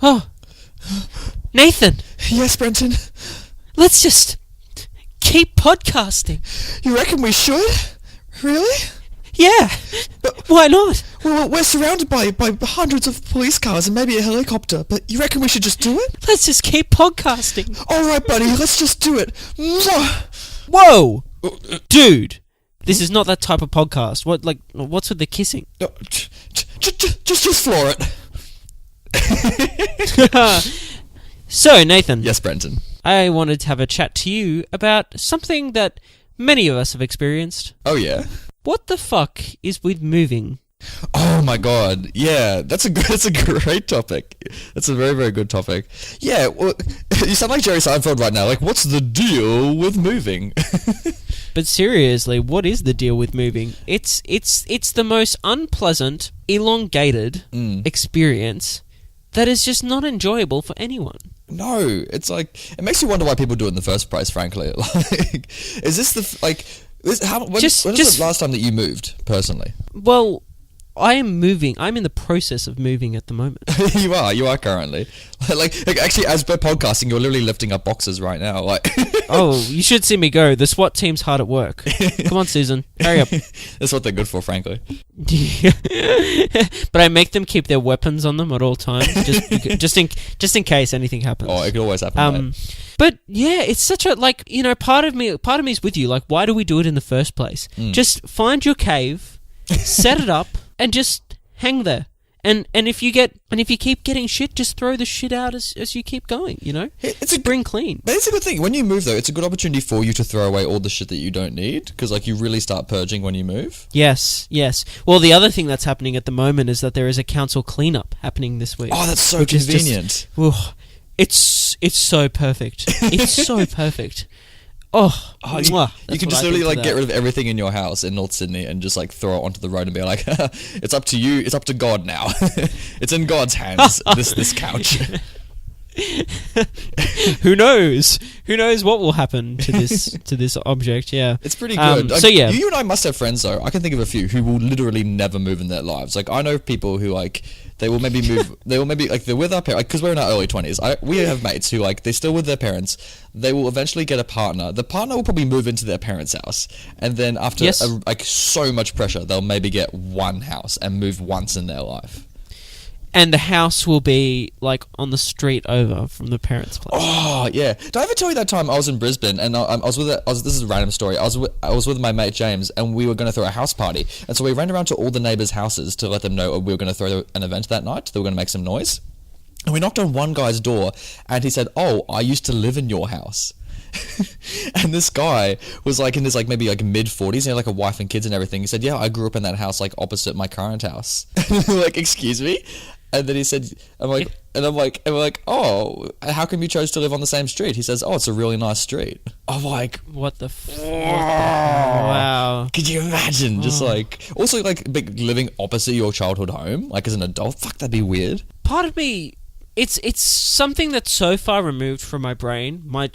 Oh, Nathan. Yes, Brenton? Let's just keep podcasting. You reckon we should? Really? Yeah. Why not? Well, we're surrounded by hundreds of police cars and maybe a helicopter, but you reckon we should just do it? Let's just keep podcasting. Alright, buddy, let's just do it. Mwah! Whoa! Dude, this is not that type of podcast. What's with the kissing? Just floor it. So, Nathan. Yes, Brenton. I wanted to have a chat to you about something that many of us have experienced. Oh, yeah? What the fuck is with moving? Oh my god, yeah, that's a great topic. That's a very, very good topic. Yeah, well, you sound like Jerry Seinfeld right now. Like, what's the deal with moving? But seriously, what is the deal with moving? It's the most unpleasant, elongated experience that is just not enjoyable for anyone. No, it's like, it makes you wonder why people do it in the first place, frankly. Like, is this the, like... when was the last time that you moved, personally? Well, I am moving. I'm in the process of moving at the moment. You are currently. Like actually, as we're podcasting, you're literally lifting up boxes right now. Like, oh, you should see me go. The SWAT team's hard at work. Come on, Susan, hurry up. That's what they're good for, frankly. But I make them keep their weapons on them at all times, just in case anything happens. Oh, it could always happen. But yeah, it's such a, like, you know, part of me is with you. Like, why do we do it in the first place? Just find your cave, set it up, and just hang there. And if you keep getting shit, just throw the shit out as you keep going, you know? Spring clean. But it's a good thing. When you move, though, it's a good opportunity for you to throw away all the shit that you don't need, because, like, you really start purging when you move. Yes. Well, the other thing that's happening at the moment is that there is a council cleanup happening this week. Oh, that's so convenient. It's so perfect. It's so perfect. Oh, you can just literally, like, get rid of everything in your house in North Sydney and just, like, throw it onto the road and be like, it's up to you, it's up to God now. It's in God's hands, this couch. Who knows what will happen to this object? Yeah, it's pretty good. So yeah, you and I must have friends though. I can think of a few who will literally never move in their lives. Like, I know people who, like, they will maybe move. They will maybe, like, they're with our parents, because we're in our early 20s. We have mates who, like, they're still with their parents. They will eventually get a partner. The partner will probably move into their parents' house, and then after like so much pressure, they'll maybe get one house and move once in their life. And the house will be, like, on the street over from the parents' place. Oh, yeah. Did I ever tell you that time I was in Brisbane and this is a random story. I was with my mate James, and we were going to throw a house party. And so we ran around to all the neighbours' houses to let them know we were going to throw an event that night. They were going to make some noise. And we knocked on one guy's door, and he said, "Oh, I used to live in your house." And this guy was, like, in his, like, maybe, like, mid-40s, he had, like, a wife and kids and everything. He said, "Yeah, I grew up in that house, like, opposite my current house." Like, excuse me? And then he said, I'm like, "Oh, how come you chose to live on the same street?" He says, "Oh, it's a really nice street." I'm like, what the wow. Could you imagine? Just, like, also, like, living opposite your childhood home, like, as an adult? Fuck, that'd be weird. Part of me, it's something that's so far removed from my brain, my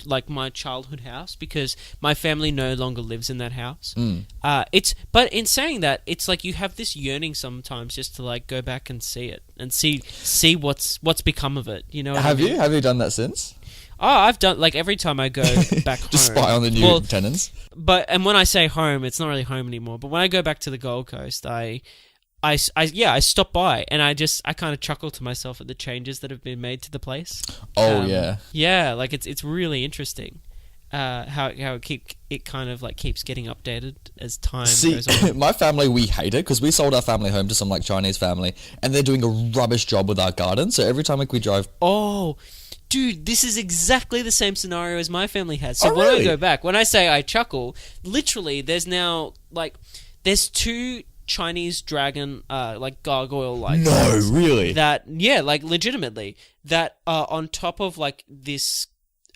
childhood house, because my family no longer lives in that house. But in saying that, it's like you have this yearning sometimes just to, like, go back and see it and see what's become of it. You know? Have you done that since? Oh, I've done, like, every time I go back home. Just spy on the new tenants. And when I say home, it's not really home anymore. But when I go back to the Gold Coast, I stop by and I kind of chuckle to myself at the changes that have been made to the place. Oh, yeah. Yeah, like, it's really interesting how it kind of, like, keeps getting updated as time goes on. My family, we hate it because we sold our family home to some, like, Chinese family, and they're doing a rubbish job with our garden. So every time, like, we drive... Oh, dude, this is exactly the same scenario as my family has. So really? When I go back, when I say I chuckle, literally there's now, like, there's two Chinese dragon, like, gargoyle-like... No, really? That, yeah, like, legitimately, that are on top of, like, this,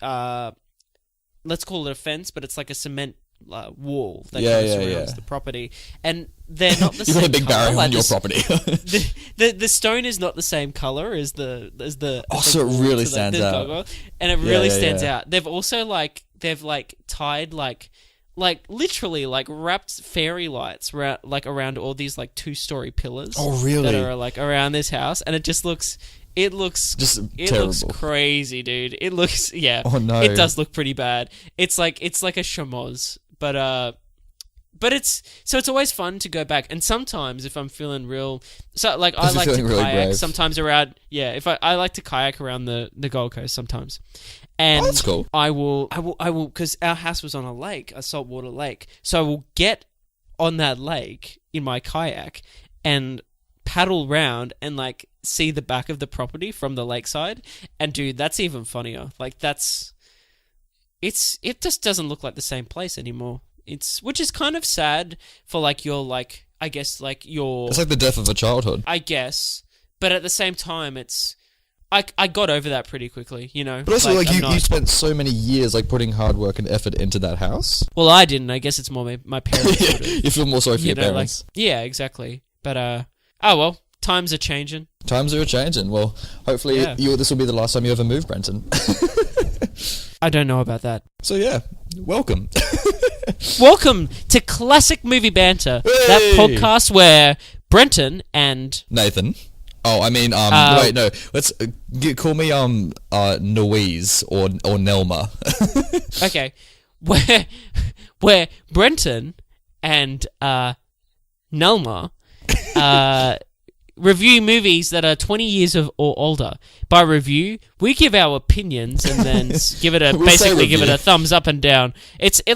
let's call it a fence, but it's like a cement wall that kind of surrounds the property. And they're not the same colour. You've got a big barrier on your property. the stone is not the same colour as the so it really stands out. Gargoyle, and it really stands out. They've also, like, tied, like, literally, like, wrapped fairy lights around all these, like, 2-story pillars. Oh, really? That are, like, around this house, and it just looks It looks terrible. looks crazy, dude. It looks Oh no. It does look pretty bad. It's like a schmoz, but it's always fun to go back. And sometimes if I'm feeling I like to really kayak brave. sometimes around. Yeah, if I like to kayak around the Gold Coast sometimes. And that's cool. I will because our house was on a lake, a saltwater lake. So I will get on that lake in my kayak and paddle round and like see the back of the property from the lakeside. And dude, that's even funnier. Like it just doesn't look like the same place anymore. Which is kind of sad for like your like I guess like your It's like the death of a childhood. I guess, but at the same time it's I got over that pretty quickly, you know. But also, like I'm you spent so many years like putting hard work and effort into that house. Well, I didn't. I guess it's more my parents. Yeah, Sort of, you feel more sorry for your like, parents. yeah, exactly. But oh well, times are changing. Times are changing. Well, hopefully this will be the last time you ever move, Brenton. I don't know about that. So yeah, welcome. Welcome to Classic Movie Banter, that podcast where Brenton and Nathan. Oh, I mean, wait, no. Let's call me Louise or Nelma. Okay, where Brenton and Nelma review movies that are 20 years or older. By review, we give our opinions and then give it a thumbs up and down.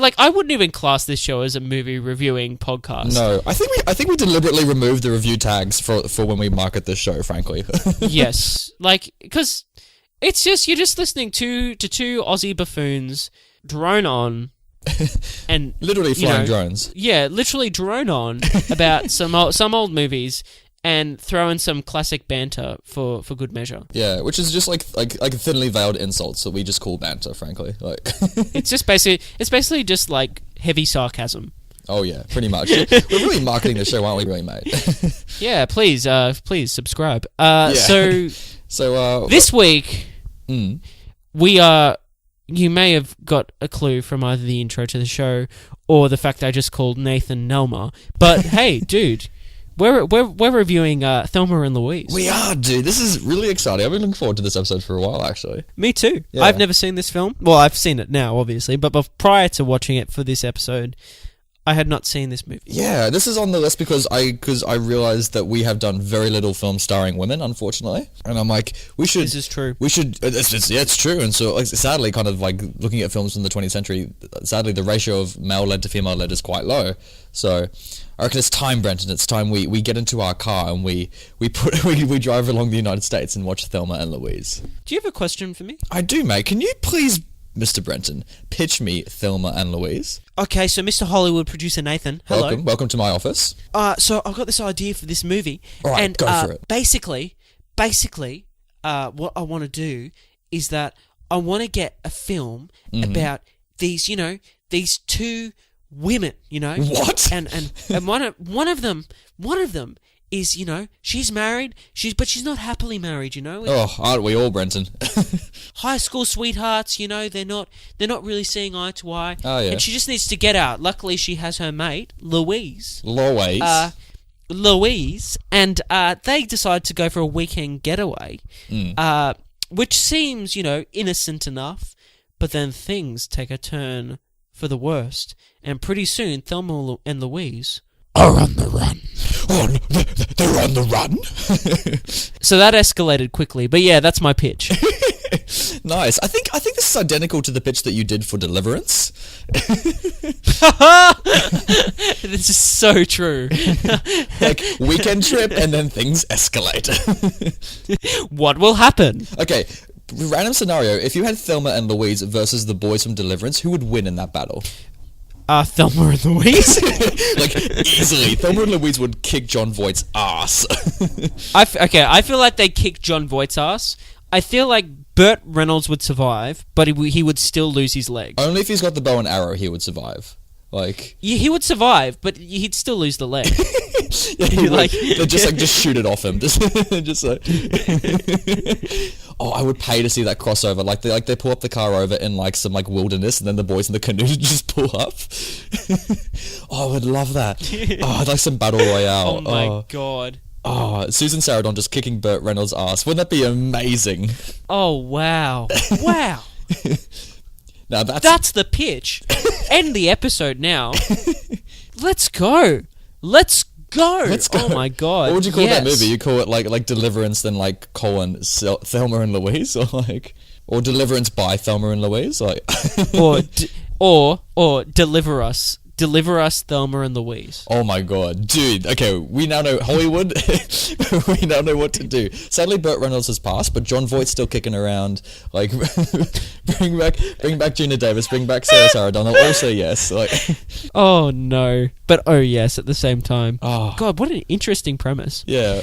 Like I wouldn't even class this show as a movie reviewing podcast. No, I think we deliberately removed the review tags for when we market this show. Frankly, yes, like because it's just you're just listening to two Aussie buffoons drone on. And literally flying drones. Yeah, literally drone on about some old movies. And throw in some classic banter for good measure. Yeah, which is just like thinly veiled insults that we just call banter, frankly. Like it's basically just like heavy sarcasm. Oh yeah, pretty much. We're really marketing the show, aren't we, really, mate? Yeah, please subscribe. So this week we are. You may have got a clue from either the intro to the show or the fact I just called Nathan Nelma. But hey, dude. We're reviewing Thelma and Louise. We are, dude. This is really exciting. I've been looking forward to this episode for a while, actually. Me too. Yeah. I've never seen this film. Well, I've seen it now, obviously, but prior to watching it for this episode, I had not seen this movie. Yeah, this is on the list because I realized that we have done very little films starring women, unfortunately, and I'm like, we should. This is true. We should. It's true, and so like, sadly, kind of like looking at films from the 20th century, sadly, the ratio of male-led to female-led is quite low. So I reckon it's time, Brenton. It's time we get into our car and we drive along the United States and watch Thelma and Louise. Do you have a question for me? I do, mate. Can you please, Mr. Brenton, pitch me Thelma and Louise? Okay, so Mr. Hollywood producer Nathan, hello. Welcome to my office. So I've got this idea for this movie. All right, and, go for it. Basically, what I want to do is that I want to get a film about these, these two women, What? And one of them is, she's married, but she's not happily married, Oh, aren't we all, Brenton? High school sweethearts, they're not really seeing eye to eye. Oh, yeah. And she just needs to get out. Luckily, she has her mate, Louise, and they decide to go for a weekend getaway, which seems, innocent enough, but then things take a turn for the worst, and pretty soon Thelma and Louise are on the run. They're on the run? So that escalated quickly, but yeah, that's my pitch. Nice. I think this is identical to the pitch that you did for Deliverance. This is so true. Like, weekend trip and then things escalate. What will happen? Okay, random scenario. If you had Thelma and Louise versus the boys from Deliverance, who would win in that battle? Thelma and Louise? Like, easily. Thelma and Louise would kick John Voight's ass. I feel like they kick John Voight's ass. I feel like Burt Reynolds would survive, but he would still lose his leg. Only if he's got the bow and arrow, he would survive. Like, yeah, he would survive, but he'd still lose the leg. Yeah, like they just shoot it off him. Just like. Oh, I would pay to see that crossover. Like they pull up the car over in like some like wilderness, and then the boys in the canoe just pull up. Oh, I would love that. Oh, I'd like some battle royale. Oh my god. Oh, Susan Sarandon just kicking Burt Reynolds' ass. Wouldn't that be amazing? Oh, wow. Wow. Now That's the pitch. End the episode now. Let's go. Let's go. Oh my god. What would you call that movie? You call it like Deliverance, then like Thelma and Louise, or Deliverance by Thelma and Louise, like or Deliver Us. Deliver Us, Thelma and Louise. Oh my god, dude! Okay, we now know Hollywood. We now know what to do. Sadly, Burt Reynolds has passed, but John Voight's still kicking around. Like, bring back Gina Davis, bring back Sarah Sarandon. I'll all say yes. Like, oh no, but oh yes at the same time. Oh God, what an interesting premise. yeah.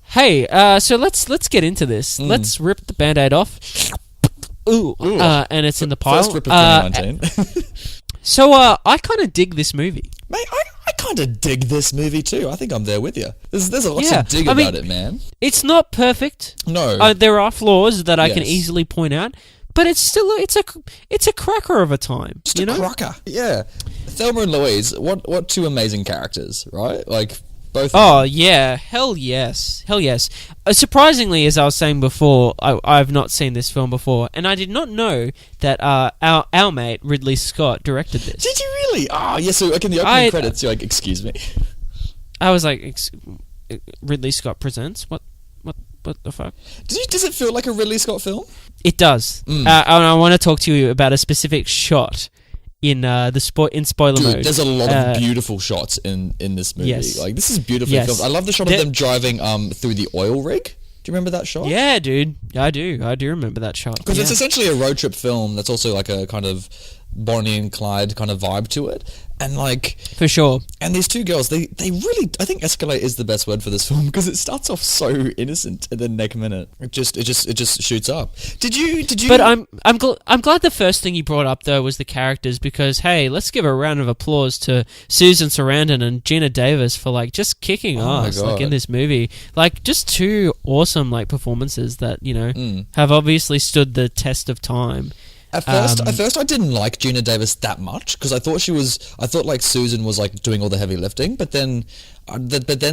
Hey, so let's get into this. Let's rip the Band-Aid off. Ooh. And it's in the pile. First rip of 2019. So, I kind of dig this movie. Mate, I kind of dig this movie too. I think I'm there with you. There's a lot to dig about it, man. It's not perfect. No. There are flaws that I can Yes. easily point out, but it's still it's a cracker of a time. Just a cracker. Yeah. Thelma and Louise, what two amazing characters, right? Like, both. Oh yeah, hell yes. Surprisingly, as I was saying before, I've not seen this film before, and I did not know that our mate Ridley Scott directed this. Did you really? Oh, yeah. So, like in the opening credits, you're like, "Excuse me." I was like, Ridley Scott presents what the fuck? Does it feel like a Ridley Scott film? It does. And I want to talk to you about a specific shot in spoiler mode. There's a lot of beautiful shots in this movie. Yes. Like, this is beautifully filmed. I love the shot of them driving through the oil rig. Do you remember that shot? Yeah, dude. I do remember that shot. Because it's essentially a road trip film that's also like a kind of Bonnie and Clyde kind of vibe to it. And like, for sure. And these two girls, they really, I think escalate is the best word for this film, because it starts off so innocent, and then next minute it just shoots up. Did you? But I'm glad the first thing you brought up though was the characters, because hey, let's give a round of applause to Susan Sarandon and Gina Davis for like just kicking ass like in this movie. Like, just two awesome like performances that, you know, have obviously stood the test of time. At first, I didn't like Gina Davis that much, because I thought like Susan was like doing all the heavy lifting, but then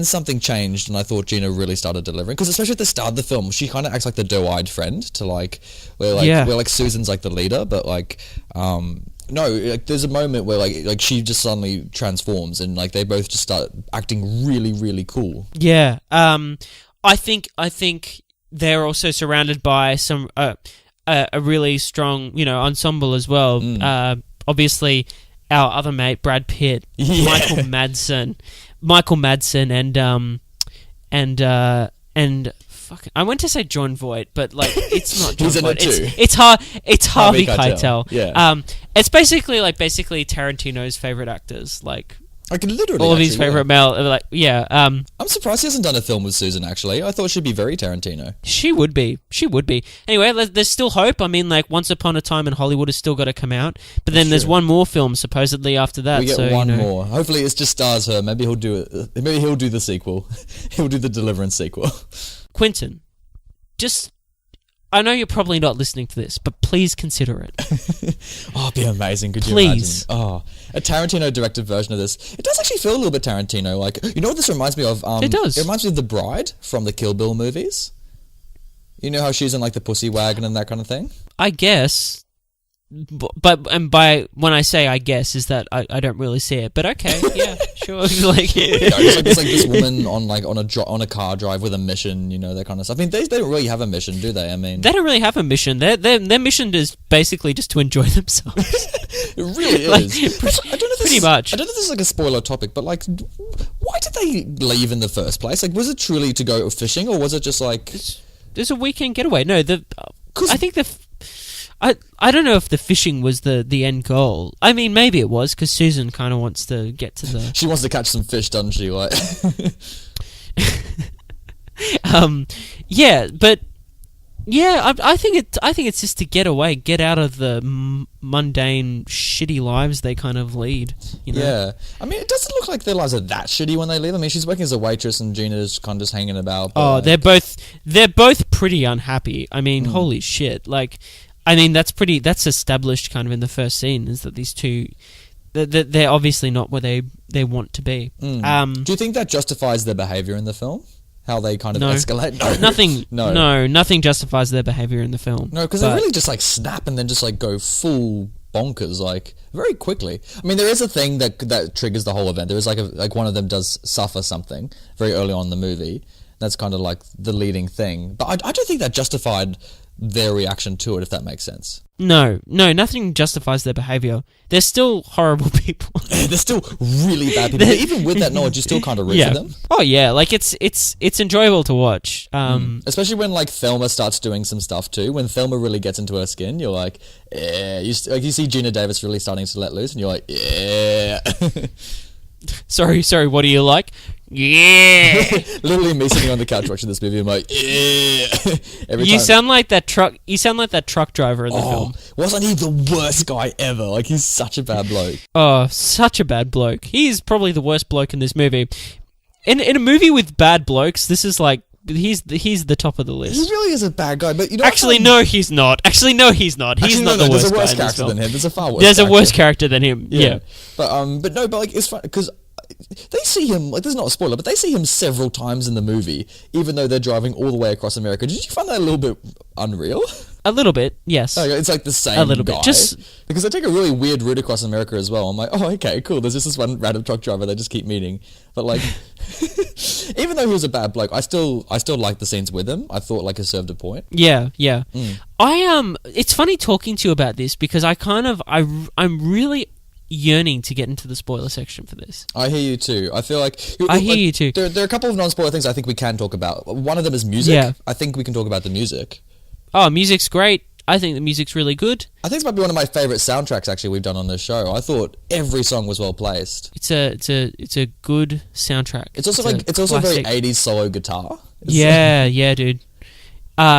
something changed, and I thought Gina really started delivering. Because especially at the start of the film, she kind of acts like the doe-eyed friend to like, where Susan's like the leader, but like, no, like there's a moment where like she just suddenly transforms, and like they both just start acting really, really cool. Yeah, I think they're also surrounded by some. A really strong, you know, ensemble as well. Obviously, our other mate Brad Pitt, Michael Madsen, and fuck, I went to say John Voight, but like it's not John Voight. It's Harvey Keitel. Yeah. It's basically Tarantino's favorite actors, like literally all of his favorite male, like I'm surprised he hasn't done a film with Susan, actually. I thought she'd be very Tarantino. She would be. Anyway, there's still hope. I mean, like, Once Upon a Time in Hollywood has still got to come out, but then there's one more film supposedly after that. We get one more. Hopefully it just stars her. Maybe he'll do it. Maybe he'll do the sequel. He'll do the Deliverance sequel. Quentin, I know you're probably not listening to this, but please consider it. Oh, it'd be amazing. Could you imagine? Oh, a Tarantino-directed version of this. It does actually feel a little bit Tarantino. Like, you know what this reminds me of? It does. It reminds me of The Bride from the Kill Bill movies. You know how she's in, like, the pussy wagon and that kind of thing? I guess. But by when I say I guess is that I don't really see it, but okay, yeah, sure. Like, it's like this woman on a car drive with a mission, you know, that kind of stuff. I mean, they don't really have a mission, do they? I mean, they don't really have a mission. Their mission is basically just to enjoy themselves. It really is. I don't know if pretty much. I don't know if this is like a spoiler topic, but like, why did they leave in the first place? Like, was it truly to go fishing, or was it just like there's a weekend getaway? No, I think I don't know if the fishing was the end goal. I mean, maybe it was, because Susan kind of wants to get to the... She wants to catch some fish, doesn't she? Like, yeah, but yeah, I think it's just to get away, get out of the mundane, shitty lives they kind of lead. You know? Yeah, I mean, it doesn't look like their lives are that shitty when they leave. I mean, she's working as a waitress, and Gina's kind of just hanging about. Oh, they're both pretty unhappy. I mean, holy shit, like. I mean, that's established kind of in the first scene, is that these two they're obviously not where they want to be. Do you think that justifies their behavior in the film? How they kind of No. escalate? No. Nothing. No. Nothing justifies their behavior in the film. No, because they really just like snap and then just like go full bonkers like very quickly. I mean, there is a thing that triggers the whole event. There is like one of them does suffer something very early on in the movie. That's kind of like the leading thing. But I don't think that justified their reaction to it, if that makes sense. No, nothing justifies their behavior. They're still horrible people. They're still really bad people. But even with that knowledge, you still kind of root for them. Oh yeah, like it's enjoyable to watch. Especially when like Thelma starts doing some stuff too. When Thelma really gets into her skin, you're like, yeah. You see Gina Davis really starting to let loose, and you're like, yeah. Sorry, what do you like? Yeah. Literally me sitting on the couch watching this movie, I'm like, yeah. You sound like that truck driver in the film. Wasn't he the worst guy ever? Like, he's such a bad bloke. Oh, such a bad bloke. He's probably the worst bloke in this movie. In a movie with bad blokes, this is like he's the top of the list. He really is a bad guy, but you know. Actually, no, he's not. He's not the worst. There's a worse guy character than him. There's a far worse. There's a worse character than him. Yeah. But like it's fun because they see him, like, this is not a spoiler, but they see him several times in the movie, even though they're driving all the way across America. Did you find that a little bit unreal? A little bit, yes. Oh, it's like the same a little guy. Bit. Just because they take a really weird route across America as well. I'm like, oh, okay, cool. There's just this one random truck driver they just keep meeting. But like, even though he was a bad bloke, I still like the scenes with him. I thought like it served a point. Yeah. It's funny talking to you about this because I'm really yearning to get into the spoiler section for this. I hear you too. I feel like you too. There are a couple of non-spoiler things I think we can talk about. One of them is music. Yeah. I think we can talk about the music. Oh, music's great. I think the music's really good. I think it's might be one of my favourite soundtracks actually we've done on this show. I thought every song was well placed. It's a good soundtrack. It's also very 80s solo guitar. Yeah, dude.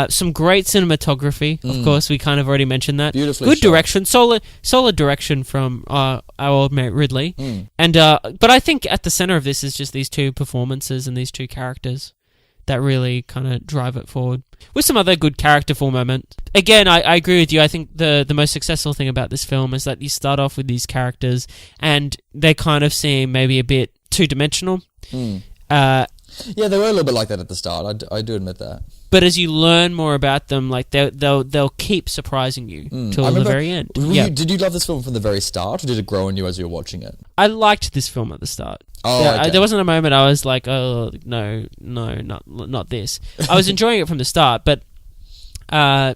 Some great cinematography. Of course, we kind of already mentioned that. Beautifully good shot. direction, solid direction from our old mate Ridley. And but I think at the center of this is just these two performances and these two characters that really kind of drive it forward. With some other good characterful moments. Again, I agree with you. I think the most successful thing about this film is that you start off with these characters and they kind of seem maybe a bit two-dimensional. Yeah, they were a little bit like that at the start. I do admit that. But as you learn more about them, like they'll keep surprising you till the very end. Did you love this film from the very start, or did it grow on you as you were watching it? I liked this film at the start. Oh, okay. There wasn't a moment I was like, oh no, not this. I was enjoying it from the start, but I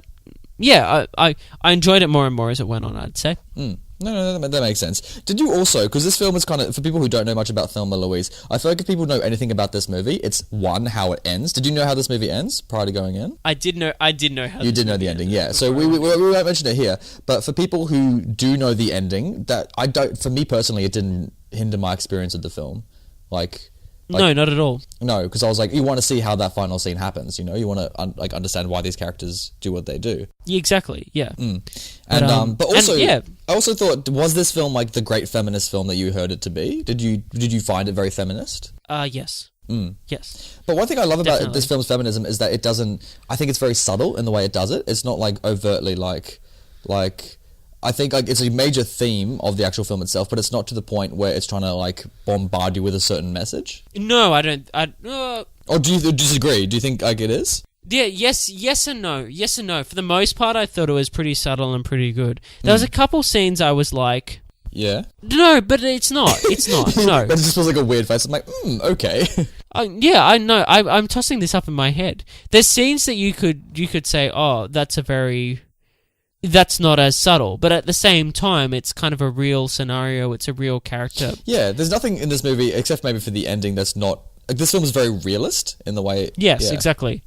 enjoyed it more and more as it went on, I'd say. No, that makes sense. Did you also, because this film is kind of, for people who don't know much about Thelma Louise, I feel like if people know anything about this movie, it's one, how it ends. Did you know how this movie ends prior to going in? I did know how you did know the ending, yeah. So we won't mention it here, but for people who do know the ending, for me personally, it didn't hinder my experience of the film. Like, no, not at all. No, because I was like, you want to see how that final scene happens, you know? You want to understand why these characters do what they do. Yeah, exactly, yeah. But also, I also thought, was this film like the great feminist film that you heard it to be? Did you find it very feminist? Yes. Yes. But one thing I love about this film's feminism is that I think it's very subtle in the way it does it. It's not like overtly like I think like it's a major theme of the actual film itself, but it's not to the point where it's trying to like bombard you with a certain message. No, I don't. Or do you disagree? Do you think like it is? Yeah, yes and no. Yes and no. For the most part, I thought it was pretty subtle and pretty good. There was a couple scenes I was like... Yeah? No, but it's not. It's not. No. It just feels like a weird face. I'm like, okay. Yeah, I know. I'm tossing this up in my head. There's scenes that you could say, oh, that's not as subtle, but at the same time, it's kind of a real scenario. It's a real character. Yeah, there's nothing in this movie, except maybe for the ending, that's not... Like, this film is very realist in the way... Yes, exactly.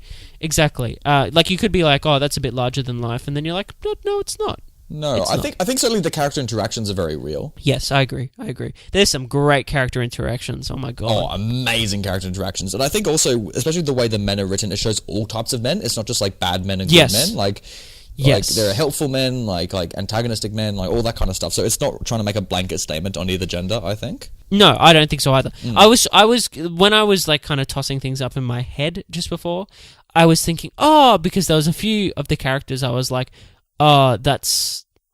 Like, you could be like, oh, that's a bit larger than life, and then you're like, no, it's not. No, I think certainly the character interactions are very real. Yes, I agree. There's some great character interactions. Oh my god. Oh, amazing character interactions. And I think also, especially the way the men are written, it shows all types of men. It's not just like bad men and good men. Like there are helpful men, like antagonistic men, like all that kind of stuff. So it's not trying to make a blanket statement on either gender, I think. No, I don't think so either. I was when I was like kind of tossing things up in my head just before, I was thinking, because there was a few of the characters I was like,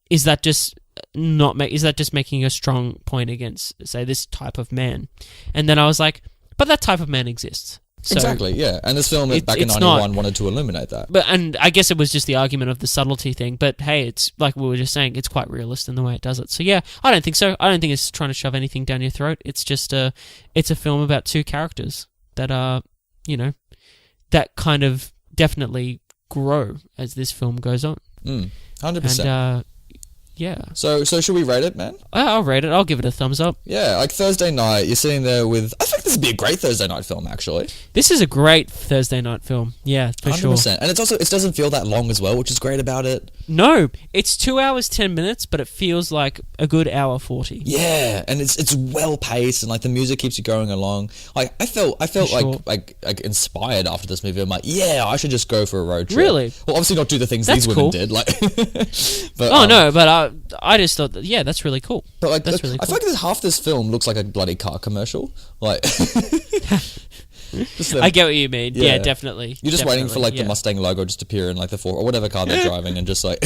is that just is that just making a strong point against, say, this type of man? And then I was like, but that type of man exists. So exactly, yeah. And this film back in 91 wanted to illuminate that. And I guess it was just the argument of the subtlety thing. But hey, it's like we were just saying, it's quite realist in the way it does it. So yeah, I don't think so. I don't think it's trying to shove anything down your throat. It's just it's a film about two characters that are, that kind of definitely grow as this film goes on. 100%. And yeah. So should we rate it, man? I'll rate it. I'll give it a thumbs up. Yeah, like Thursday night, you're sitting there with... I think this would be a great Thursday night film, actually. This is a great Thursday night film. Yeah, for 100%. sure. And it doesn't feel that long as well, which is great about it. No, it's 2 hours, 10 minutes, but it feels like a good hour 40. Yeah, and it's well paced, and like the music keeps you going along. Like I felt sure. like inspired after this movie. I'm like, yeah, I should just go for a road trip. Really? Well, obviously not do the things That's these women cool. did. Like, but, I just thought that, yeah, that's really cool. But like, that's really cool. I feel like half this film looks like a bloody car commercial. Like, I get what you mean. Yeah, definitely. You're just waiting for like the Mustang logo just to appear in like the or whatever car they're driving, and just like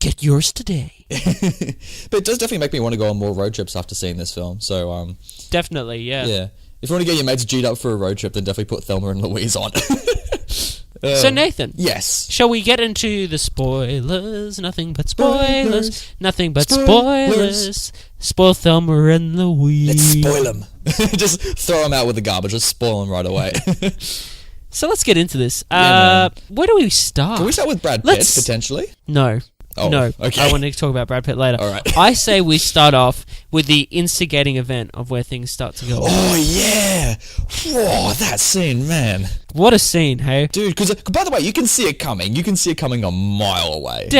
get yours today. But it does definitely make me want to go on more road trips after seeing this film. So definitely, yeah. Yeah. If you want to get your mates G'd up for a road trip, then definitely put Thelma and Louise on. So Nathan, yes, shall we get into the spoilers? Nothing but spoilers. Nothing but spoilers. Spoil Thelma and Louise. Let's spoil them. Just throw them out with the garbage. Just spoil them right away. So let's get into this. Yeah, where do we start? Can we start with Brad Pitt, potentially? No. Oh, no. okay. I want to talk about Brad Pitt later. All right. I say we start off with the instigating event of where things start to go. Oh, yeah. Whoa, that scene, man. What a scene, hey? Dude, because, by the way, you can see it coming. You can see it coming a mile away.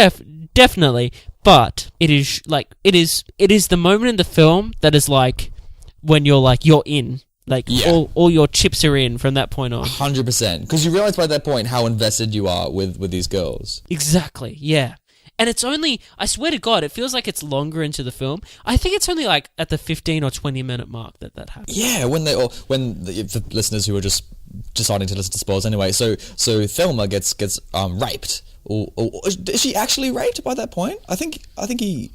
Definitely. But it is the moment in the film that is like when you're in. Like, all your chips are in from that point on. 100%. Because you realise by that point how invested you are with these girls. Exactly, yeah. And it's only, I swear to God, it feels like it's longer into the film. I think it's only like at the 15 or 20 minute mark that happens. Yeah, when the listeners who are just deciding to listen to spoilers anyway. So Thelma gets raped. Or is she actually raped by that point? I think he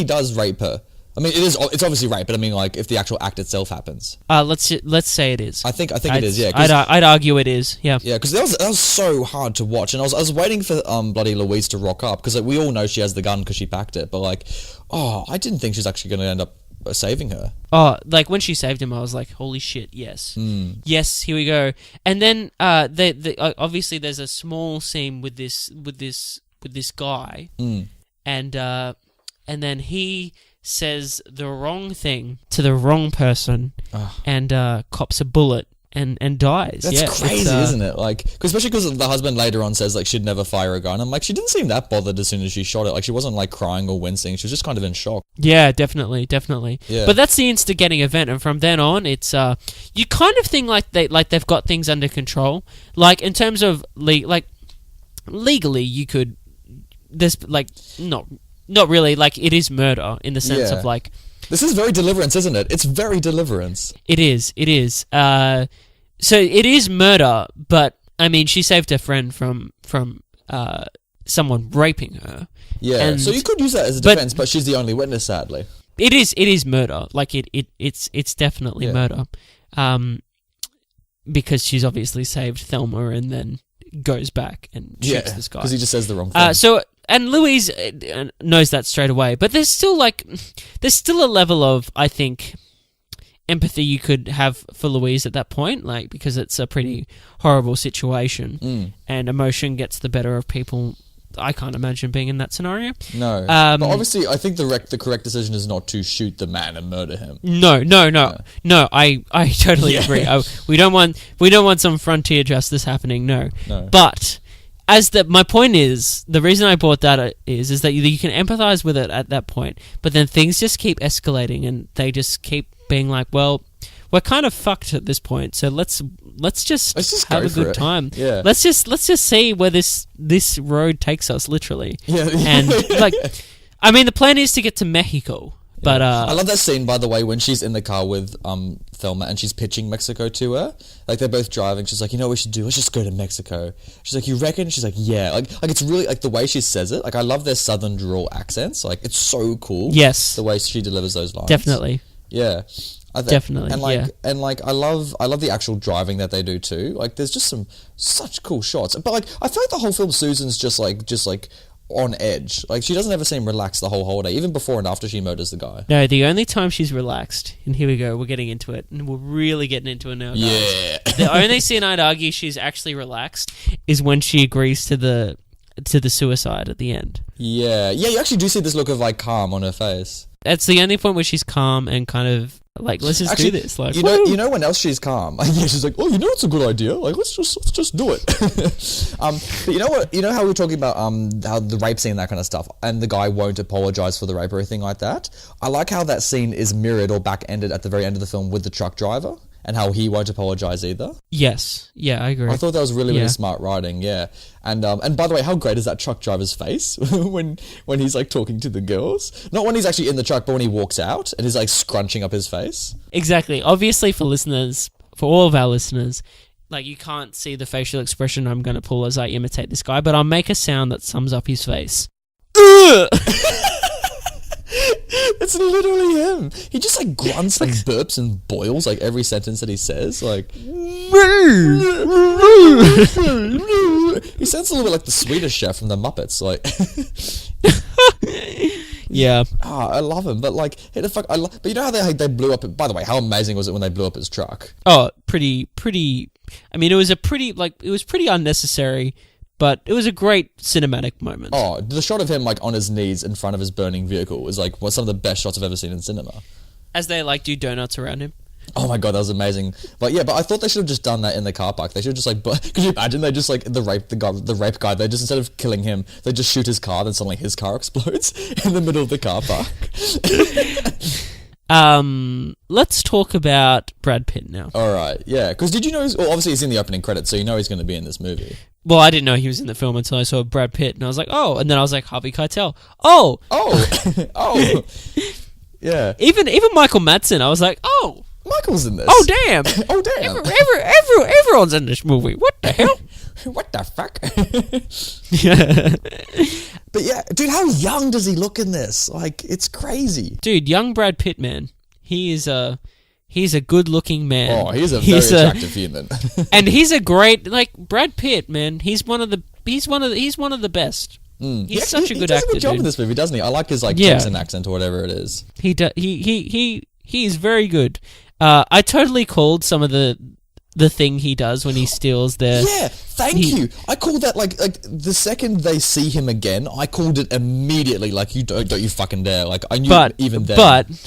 does rape her. I mean, it's obviously rape, but I mean, like, if the actual act itself happens. Let's say it is. I think it is, yeah. I'd argue it is, yeah. Yeah, because that was so hard to watch, and I was waiting for bloody Louise to rock up, because like, we all know she has the gun because she packed it, but like, I didn't think she was actually going to end up saving her. Oh, like when she saved him, I was like, holy shit, yes. Yes, here we go. And then obviously there's a small scene with this guy, and then he says the wrong thing to the wrong person, and cops a bullet and dies. That's crazy, isn't it? Like, especially because the husband later on says like she'd never fire a gun. I'm like, she didn't seem that bothered as soon as she shot it. Like, she wasn't like crying or wincing. She was just kind of in shock. Yeah, definitely. Yeah. But that's the instigating event, and from then on, it's you kind of think like they've got things under control. Like in terms of legally, you could. There's like not really, like, it is murder in the sense of, like... This is very Deliverance, isn't it? It's very Deliverance. It is. So it is murder, but, I mean, she saved her friend from someone raping her. Yeah, so you could use that as a defense, but she's the only witness, sadly. It is murder. Like, it's definitely murder. Because she's obviously saved Thelma and then goes back and shoots this guy. Because he just says the wrong thing. And Louise knows that straight away, but there's still a level of, I think, empathy you could have for Louise at that point, like, because it's a pretty horrible situation, and emotion gets the better of people. I can't imagine being in that scenario. No, but obviously, I think the correct decision is not to shoot the man and murder him. No. I totally agree. We don't want some frontier justice happening. No. But my point is, the reason I brought that is that you can empathize with it at that point, but then things just keep escalating, and they just keep being like, well, we're kind of fucked at this point, so let's just have a good time. Yeah. Let's just see where this road takes us, literally. Yeah. And like, I mean, the plan is to get to Mexico. But I love that scene, by the way, when she's in the car with Thelma and she's pitching Mexico to her. Like, they're both driving. She's like, you know what we should do? Let's just go to Mexico. She's like, you reckon? She's like, yeah. Like it's really, like, the way she says it. Like, I love their southern drawl accents. Like, it's so cool. Yes. The way she delivers those lines. Definitely. Yeah. Definitely, and I love the actual driving that they do too. Like, there's just such cool shots. But like, I feel like the whole film, Susan's just like on edge. Like, she doesn't ever seem relaxed the whole holiday, even before and after she murders the guy. No, the only time she's relaxed, and here we go, we're getting into it, and we're really getting into it now, guys. Yeah. The only scene I'd argue she's actually relaxed is when she agrees to the suicide at the end. Yeah, you actually do see this look of like calm on her face. That's the only point where she's calm and kind of like, let's just do this. Like, you know when else she's calm? Like, yeah, she's like, oh, you know, it's a good idea. Like, let's just do it. But you know what? You know how we were talking about how the rape scene and that kind of stuff, and the guy won't apologize for the rape or anything like that. I like how that scene is mirrored or back-ended at the very end of the film with the truck driver, and how he won't apologize either. Yes. Yeah, I agree. I thought that was really smart writing, yeah. And by the way, how great is that truck driver's face when he's like talking to the girls? Not when he's actually in the truck, but when he walks out and he's like scrunching up his face. Exactly. Obviously, for all of our listeners, like, you can't see the facial expression I'm going to pull as I imitate this guy, but I'll make a sound that sums up his face. It's literally him. He just like grunts and burps and boils like every sentence that he says. Like, he sounds a little bit like the Swedish chef from the Muppets. Like, yeah. I love him, but like, but you know how they blew up? By the way, how amazing was it when they blew up his truck? Oh, pretty. I mean, it was pretty unnecessary. But it was a great cinematic moment. Oh, the shot of him like on his knees in front of his burning vehicle was like some of the best shots I've ever seen in cinema. As they like do donuts around him. Oh my god, that was amazing. But yeah, I thought they should have just done that in the car park. They should have just like, could you imagine they just like the rape guy, they just, instead of killing him, they just shoot his car, then suddenly his car explodes in the middle of the car park. Let's talk about Brad Pitt now. All right, yeah, because did you know? Obviously he's in the opening credits, so you know he's going to be in this movie. Well, I didn't know he was in the film until I saw Brad Pitt, and I was like, oh, and then I was like, Harvey Keitel. Oh, yeah. Even Michael Madsen, I was like, oh, Michael's in this. Oh damn! Oh damn! Everyone's in this movie. What the hell? What the fuck? Yeah. But yeah, dude, how young does he look in this? Like, it's crazy. Dude, young Brad Pitt, man. He's a good-looking man. Oh, he's a very attractive human. And he's a great, like, Brad Pitt, man. He's one of the best. He's such a good actor. He does a good job in this movie, doesn't he? I like his like Texan accent or whatever it is. He is very good. I totally called some of the thing he does when he steals their... Yeah, thank you. I called that, like the second they see him again, I called it immediately, like, don't you fucking dare. Like, I knew even then.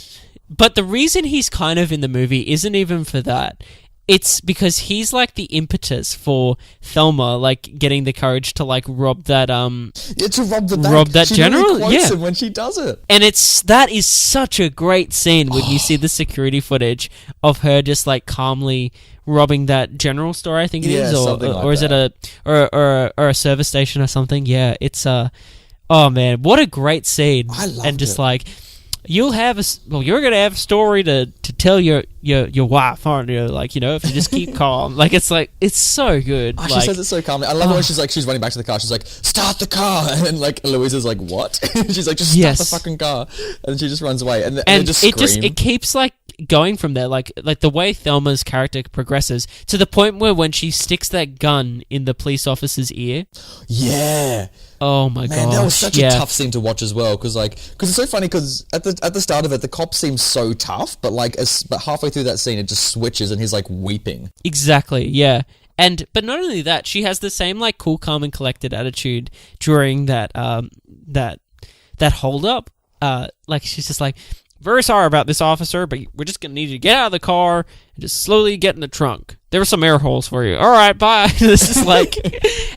But the reason he's kind of in the movie isn't even for that. It's because he's, like, the impetus for Thelma, like, getting the courage to, like, rob that, Yeah, to rob the bank. Rob that she general? Really quotes Yeah. him when she does it. And that is such a great scene when you see the security footage of her just, like, calmly robbing that general store, I think it is, or is it a service station or something? Yeah, it's oh man, what a great scene! I love and just it. like you're gonna have a story to tell your wife, aren't you? Like, you know, if you just keep calm, like it's so good. She says it so calmly. I love it when she's running back to the car. She's like, "Start the car," and like Louise is like, "What?" She's like, "Just start the fucking car," and she just runs away. And they just scream. It keeps like going from there, like the way Thelma's character progresses to the point where when she sticks that gun in the police officer's ear. Yeah. Oh my god, man, that was such a tough scene to watch as well, because it's so funny, because at the start of it, the cop seems so tough, but but halfway through that scene, it just switches and he's like weeping. Exactly, yeah. But not only that, she has the same like cool, calm, and collected attitude during that hold up. Like, she's just like, very sorry about this, officer, but we're just gonna need you to get out of the car and just slowly get in the trunk. There are some air holes for you. All right, bye. This is like,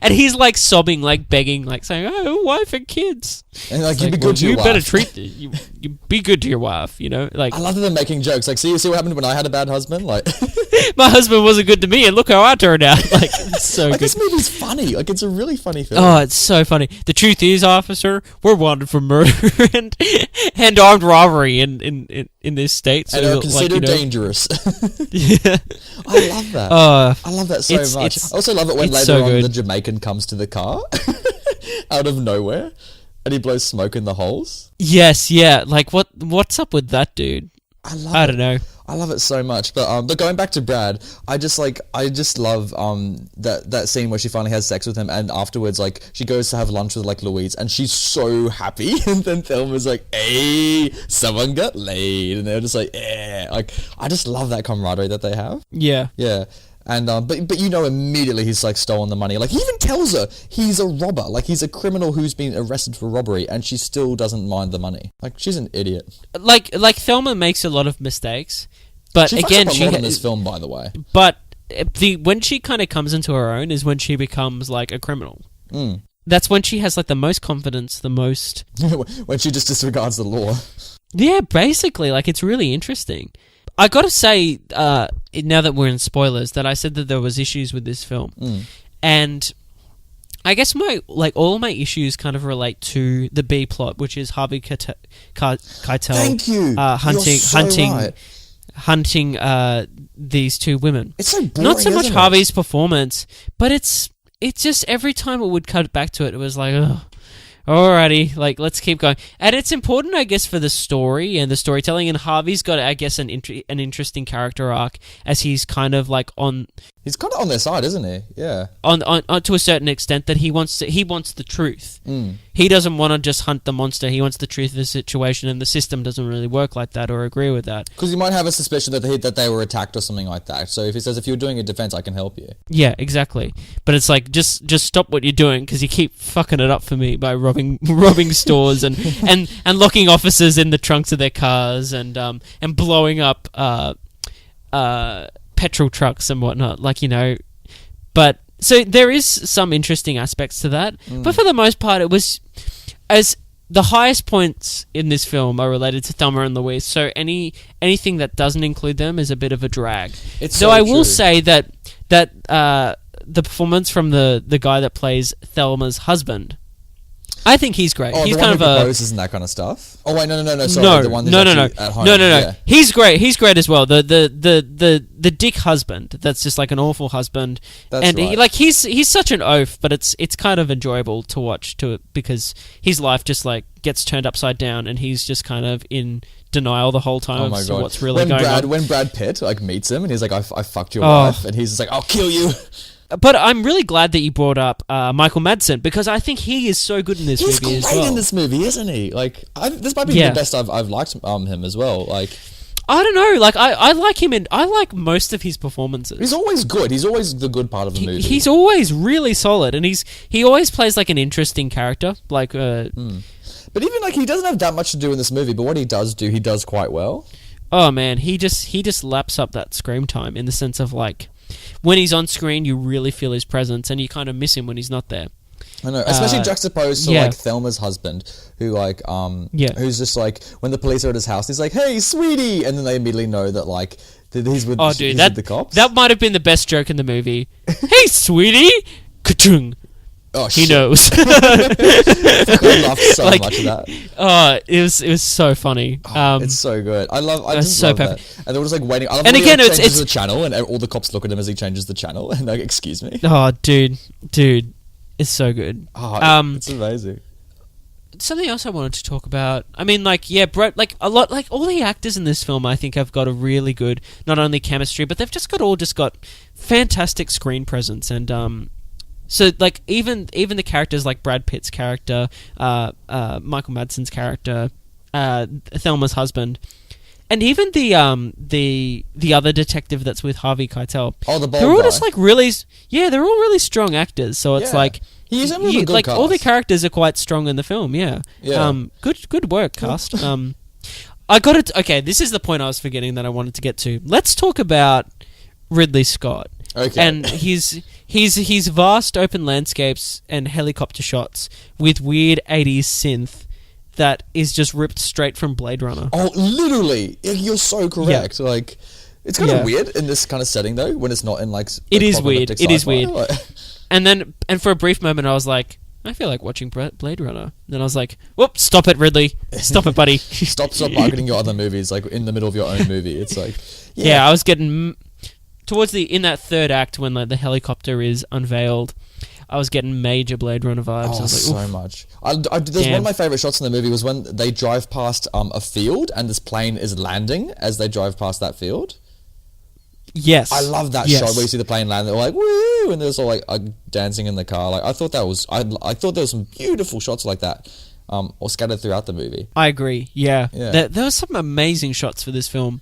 and he's like sobbing, like begging, like saying, "Oh, wife and kids." And like, you be good to your wife. You better treat you be good to your wife. You know, like I love that they're making jokes. Like, see what happened when I had a bad husband? Like, my husband wasn't good to me, and look how I turned out. Like, it's so like good. this movie's funny. Like, it's a really funny film. Oh, it's so funny. The truth is, officer, we're wanted for murder and armed robbery in this state. So and are considered dangerous. Yeah, I love that. I love that so much. I also love it when later on the Jamaican comes to the car out of nowhere and he blows smoke in the holes. Yes, yeah. Like, what's up with that dude? I don't know. I love it so much. But going back to Brad, I just love that scene where she finally has sex with him, and afterwards, like, she goes to have lunch with like Louise, and she's so happy, and then Thelma's like, "Hey, someone got laid," and they're just like, "Yeah." Like, I just love that camaraderie that they have. Yeah. Yeah. And but you know immediately he's like stolen the money. Like, he even tells her he's a robber. Like, he's a criminal who's been arrested for robbery, and she still doesn't mind the money. Like, she's an idiot. Like Thelma makes a lot of mistakes, but She again, fucks up a lot in this film, by the way. But when she kind of comes into her own is when she becomes like a criminal. That's when she has like the most confidence, the most when she just disregards the law. Yeah, basically, like, it's really interesting. I gotta say, now that we're in spoilers, that I said that there was issues with this film, and I guess all my issues kind of relate to the B plot, which is Harvey Keitel. Thank you. Hunting these two women. It's so boring. Not so much isn't Harvey's performance, but it's just every time it would cut back to it, it was like, ugh. Alrighty, like, let's keep going. And it's important, I guess, for the story and the storytelling, and Harvey's got, I guess, an interesting character arc, as he's kind of like on... He's kind of on their side, isn't he? Yeah. On to a certain extent, that he wants the truth. He doesn't want to just hunt the monster, he wants the truth of the situation, and the system doesn't really work like that or agree with that. Because you might have a suspicion that they were attacked or something like that. So if he says, if you're doing a defense, I can help you. Yeah, exactly. But it's like, just stop what you're doing, because you keep fucking it up for me by robbing stores and locking officers in the trunks of their cars and blowing up petrol trucks and whatnot, like, you know. But so there is some interesting aspects to that, but for the most part, it was as the highest points in this film are related to Thelma and Louise. So anything that doesn't include them is a bit of a drag. So I will say that the performance from the guy that plays Thelma's husband, I think he's great. Oh, he's the kind one of who proposes and that kind of stuff. Oh wait, no. Sorry, the one that's at home. No. Yeah. He's great. He's great as well. The dick husband. That's just like an awful husband. That's and right. he's such an oaf, but it's kind of enjoyable to watch because his life just like gets turned upside down, and he's just kind of in denial the whole time of what's really going on. When Brad Pitt like meets him and he's like, I fucked your wife, and he's just like, I'll kill you. But I'm really glad that you brought up Michael Madsen, because I think he is so good in this movie as well. He's great in this movie, isn't he? Like, this might be the best I've liked him as well. Like, I don't know. Like, I like him I like most of his performances. He's always good. He's always the good part of the movie. He's always really solid, and he always plays like an interesting character. Like, But even like, he doesn't have that much to do in this movie, but what he does do, he does quite well. Oh man, he just laps up that screen time, in the sense of like, when he's on screen, you really feel his presence, and you kind of miss him when he's not there. I know, especially juxtaposed to like Thelma's husband, who like who's just like, when the police are at his house, he's like, "Hey, sweetie," and then they immediately know that like he's with with the cops. That might have been the best joke in the movie. Hey, sweetie, ka-chung. Oh, he shit. knows. I laughed so much at that. Oh, it was so funny. It's so good. I just love that. And they're just like waiting. I love and when again, he changes the channel, and all the cops look at him as he changes the channel, and like, excuse me. Oh, dude, it's so good. Oh, it's amazing. Something else I wanted to talk about. I mean, like, yeah, bro, like a lot, like all the actors in this film, I think have got a really good, not only chemistry, but they've just got fantastic screen presence. And so like even the characters like Brad Pitt's character, Michael Madsen's character, Thelma's husband, and even the other detective that's with Harvey Keitel. Oh, the bald they're all guy. just like really, they're all really strong actors. So it's like. He's a good like cast. all the characters are quite strong in the film. Yeah. Yeah. Good work, cast. I got it. Okay, this is the point I was forgetting that I wanted to get to. Let's talk about Ridley Scott. Okay. And his vast open landscapes and helicopter shots with weird 80s synth that is just ripped straight from Blade Runner. Oh, literally. You're so correct. Like, it's kind of weird in this kind of setting, though, when it's not in, like... It is weird. It is weird. Like, And for a brief moment, I was like, I feel like watching Blade Runner. Then I was like, whoop, stop it, Ridley. Stop it, buddy. Stop marketing your other movies, like, in the middle of your own movie. It's like... Yeah, I was getting... in that third act, when like the helicopter is unveiled, I was getting major Blade Runner vibes. Oh, I was like, so much. There's one of my favourite shots in the movie was when they drive past a field and this plane is landing as they drive past that field. Yes. I love that shot where you see the plane land. They're like, woo! And there's all like dancing in the car. Like, I thought that was... I thought there was some beautiful shots like that, or scattered throughout the movie. I agree, yeah. There were some amazing shots for this film.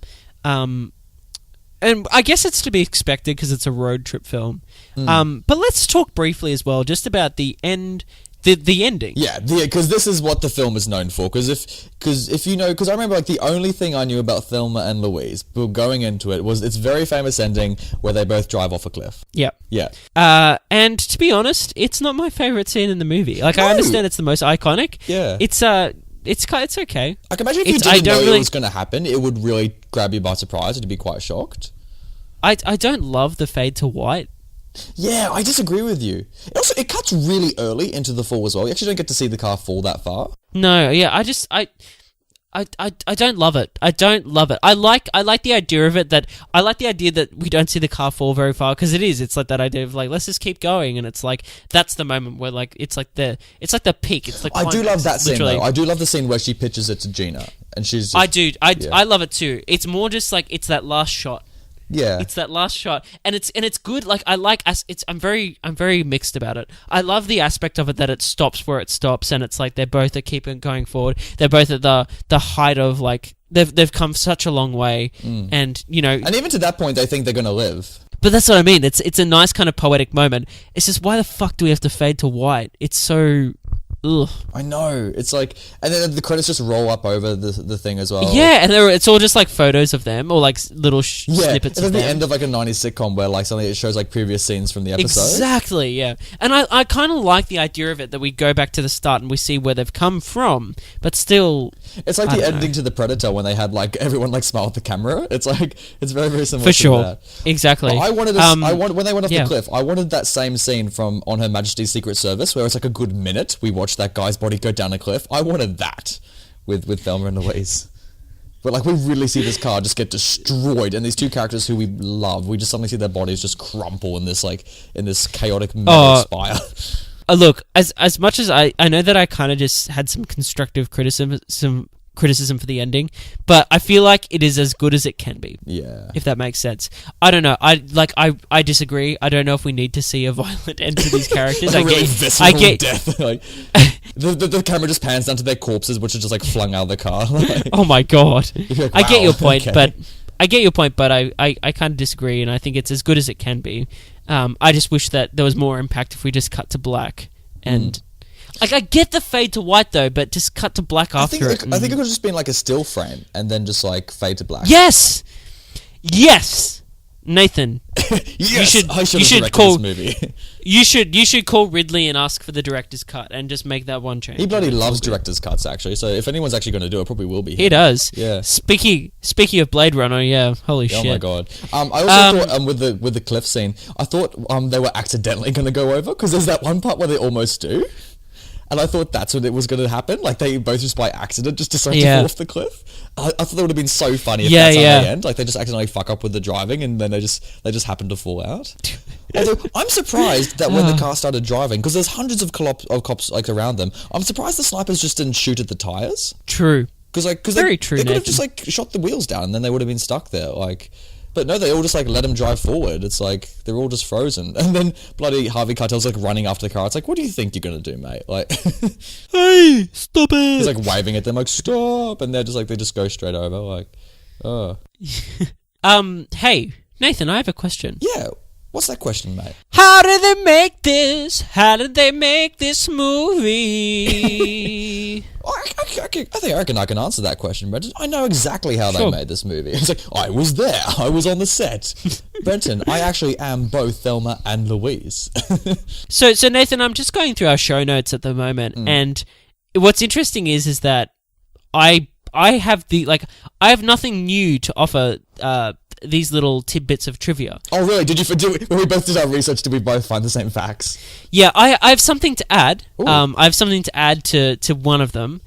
And I guess it's to be expected because it's a road trip film. But let's talk briefly as well, just about the end... The ending. Yeah, because this is what the film is known for. Because if you know, because I remember like the only thing I knew about Thelma and Louise, but going into it, was its very famous ending where they both drive off a cliff. Yeah. Yeah. And to be honest, it's not my favourite scene in the movie. Like, I understand it's the most iconic. Yeah. It's okay. I can imagine if you didn't know it was going to happen, it would really grab you by surprise. You'd be quite shocked. I don't love the fade to white. Yeah, I disagree with you. It cuts really early into the fall as well. You actually don't get to see the car fall that far. No, yeah, I don't love it. I don't love it. I like the idea of it, that I like the idea that we don't see the car fall very far, because it's like that idea of like, let's just keep going, and it's like that's the moment where like it's like the peak. It's like I do love that scene though. I do love the scene where she pitches it to Gina and she's just, I love it too. It's more just like it's that last shot. Yeah, it's that last shot, and it's good. Like I'm very mixed about it. I love the aspect of it that it stops where it stops, and it's like they're both keeping going forward. They're both at the height of like they've come such a long way, and you know, and even to that point, they think they're gonna live. But that's what I mean. It's a nice kind of poetic moment. It's just, why the fuck do we have to fade to white? It's so. Ugh. I know. It's like, and then the credits just roll up over the thing as well. Yeah, and it's all just like photos of them, or like little snippets it's of like them. the end of like a 90s sitcom where like suddenly it shows like previous scenes from the episode. Exactly, yeah. And I kind of like the idea of it, that we go back to the start and we see where they've come from, but still... It's like the ending to The Predator when they had like everyone like smile at the camera. It's like, it's very, very similar for sure. that. Exactly. But I wanted when they went off the cliff, I wanted that same scene from On Her Majesty's Secret Service where it's like a good minute we watch that guy's body go down a cliff. I wanted that with Thelma and Louise. But like, we really see this car just get destroyed, and these two characters who we love, we just suddenly see their bodies just crumple in this chaotic metal spire. Look, as much as I know that I kind of just had some constructive criticism for the ending, but I feel like it is as good as it can be. Yeah. If that makes sense. I don't know. I disagree. I don't know if we need to see a violent end to these characters. Like I get death. Like the camera just pans down to their corpses, which are just like flung out of the car. Like, oh my god. Like, I get your point, okay. but I kind of disagree, and I think it's as good as it can be. I just wish that there was more impact if we just cut to black and. Like, I get the fade to white though, but just cut to black after it. I think it could have just been like a still frame and then just like fade to black. Yes, Nathan. Yes, I should have directed this movie. You should call Ridley and ask for the director's cut and just make that one change. He bloody loves director's cuts, actually. So if anyone's actually going to do it, probably will be him. He does. Yeah. Speaking of Blade Runner, yeah. Holy shit. Oh my god. I also thought with the cliff scene, I thought they were accidentally going to go over, because there's that one part where they almost do. And I thought that's what it was going to happen. Like, they both just by accident just decided to fall off the cliff. I thought that would have been so funny if that's how they end. Like, they just accidentally fuck up with the driving and then they just happen to fall out. Although, I'm surprised that when the car started driving, because there's hundreds of cops like around them, I'm surprised the snipers just didn't shoot at the tires. True. Because they could have just like shot the wheels down and then they would have been stuck there. Like... But no, they all just like let him drive forward. It's like they're all just frozen. And then bloody Harvey Keitel's like running after the car. It's like, what do you think you're gonna do, mate? Like, hey, stop it! He's like waving at them, like stop, and they're just like they just go straight over, like, oh. Hey, Nathan, I have a question. Yeah, what's that question, mate? How did they make this? How did they make this movie? I I reckon I can answer that question, Brenton. I know exactly how Sure. they made this movie. It's like, I was there. I was on the set. Brenton, I actually am both Thelma and Louise. So Nathan, I'm just going through our show notes at the moment, and what's interesting is that I have I have nothing new to offer these little tidbits of trivia. Oh, really? When we both did our research, did we both find the same facts? Yeah, I have something to add. Ooh. I have something to add to one of them.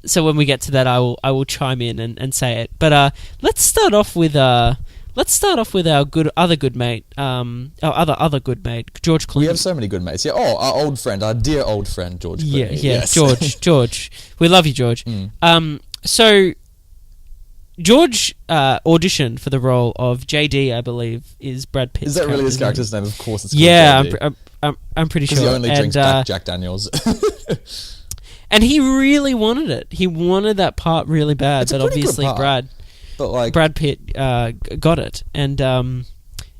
So when we get to that, I will chime in and say it. But let's start off with our other good mate, other good mate, George Clooney. We have so many good mates. Yeah. Oh, our old friend, our dear old friend, George Clooney. Yeah, Yes. George. We love you, George. So George auditioned for the role of JD, I believe, is Brad Pitt's Is that really his character's character's name? Of course it's called Yeah, JD. I'm pretty sure. Because he only drinks Jack Daniels. And he really wanted it. He wanted that part really bad, It's a but pretty good obviously part. But like, Brad Pitt got it, and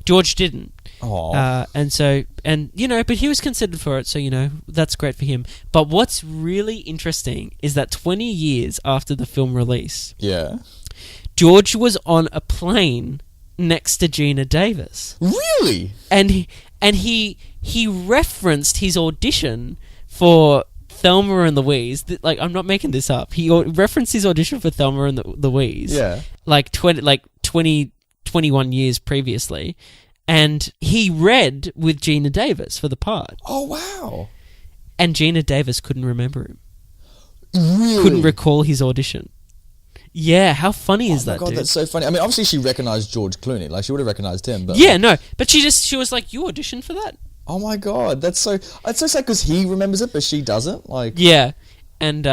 George didn't. Aw. But he was considered for it, so that's great for him. But what's really interesting is that 20 years after the film release, yeah. George was on a plane next to Gina Davis, Really? and he referenced his audition for Thelma and Louise. I'm not making this up. He referenced his audition for Thelma and Louise. Yeah. 21 years previously, and he read with Gina Davis for the part. Oh, wow. And Gina Davis couldn't remember him. Really? Couldn't recall his audition. Yeah, how funny is Oh my that, God, dude? that's so funny. I mean, obviously she recognized George Clooney. Like, she would have recognized him. But Yeah, no, but she was like, you auditioned for that? oh my God, that's so sad because he remembers it, but she doesn't. Like, Yeah, and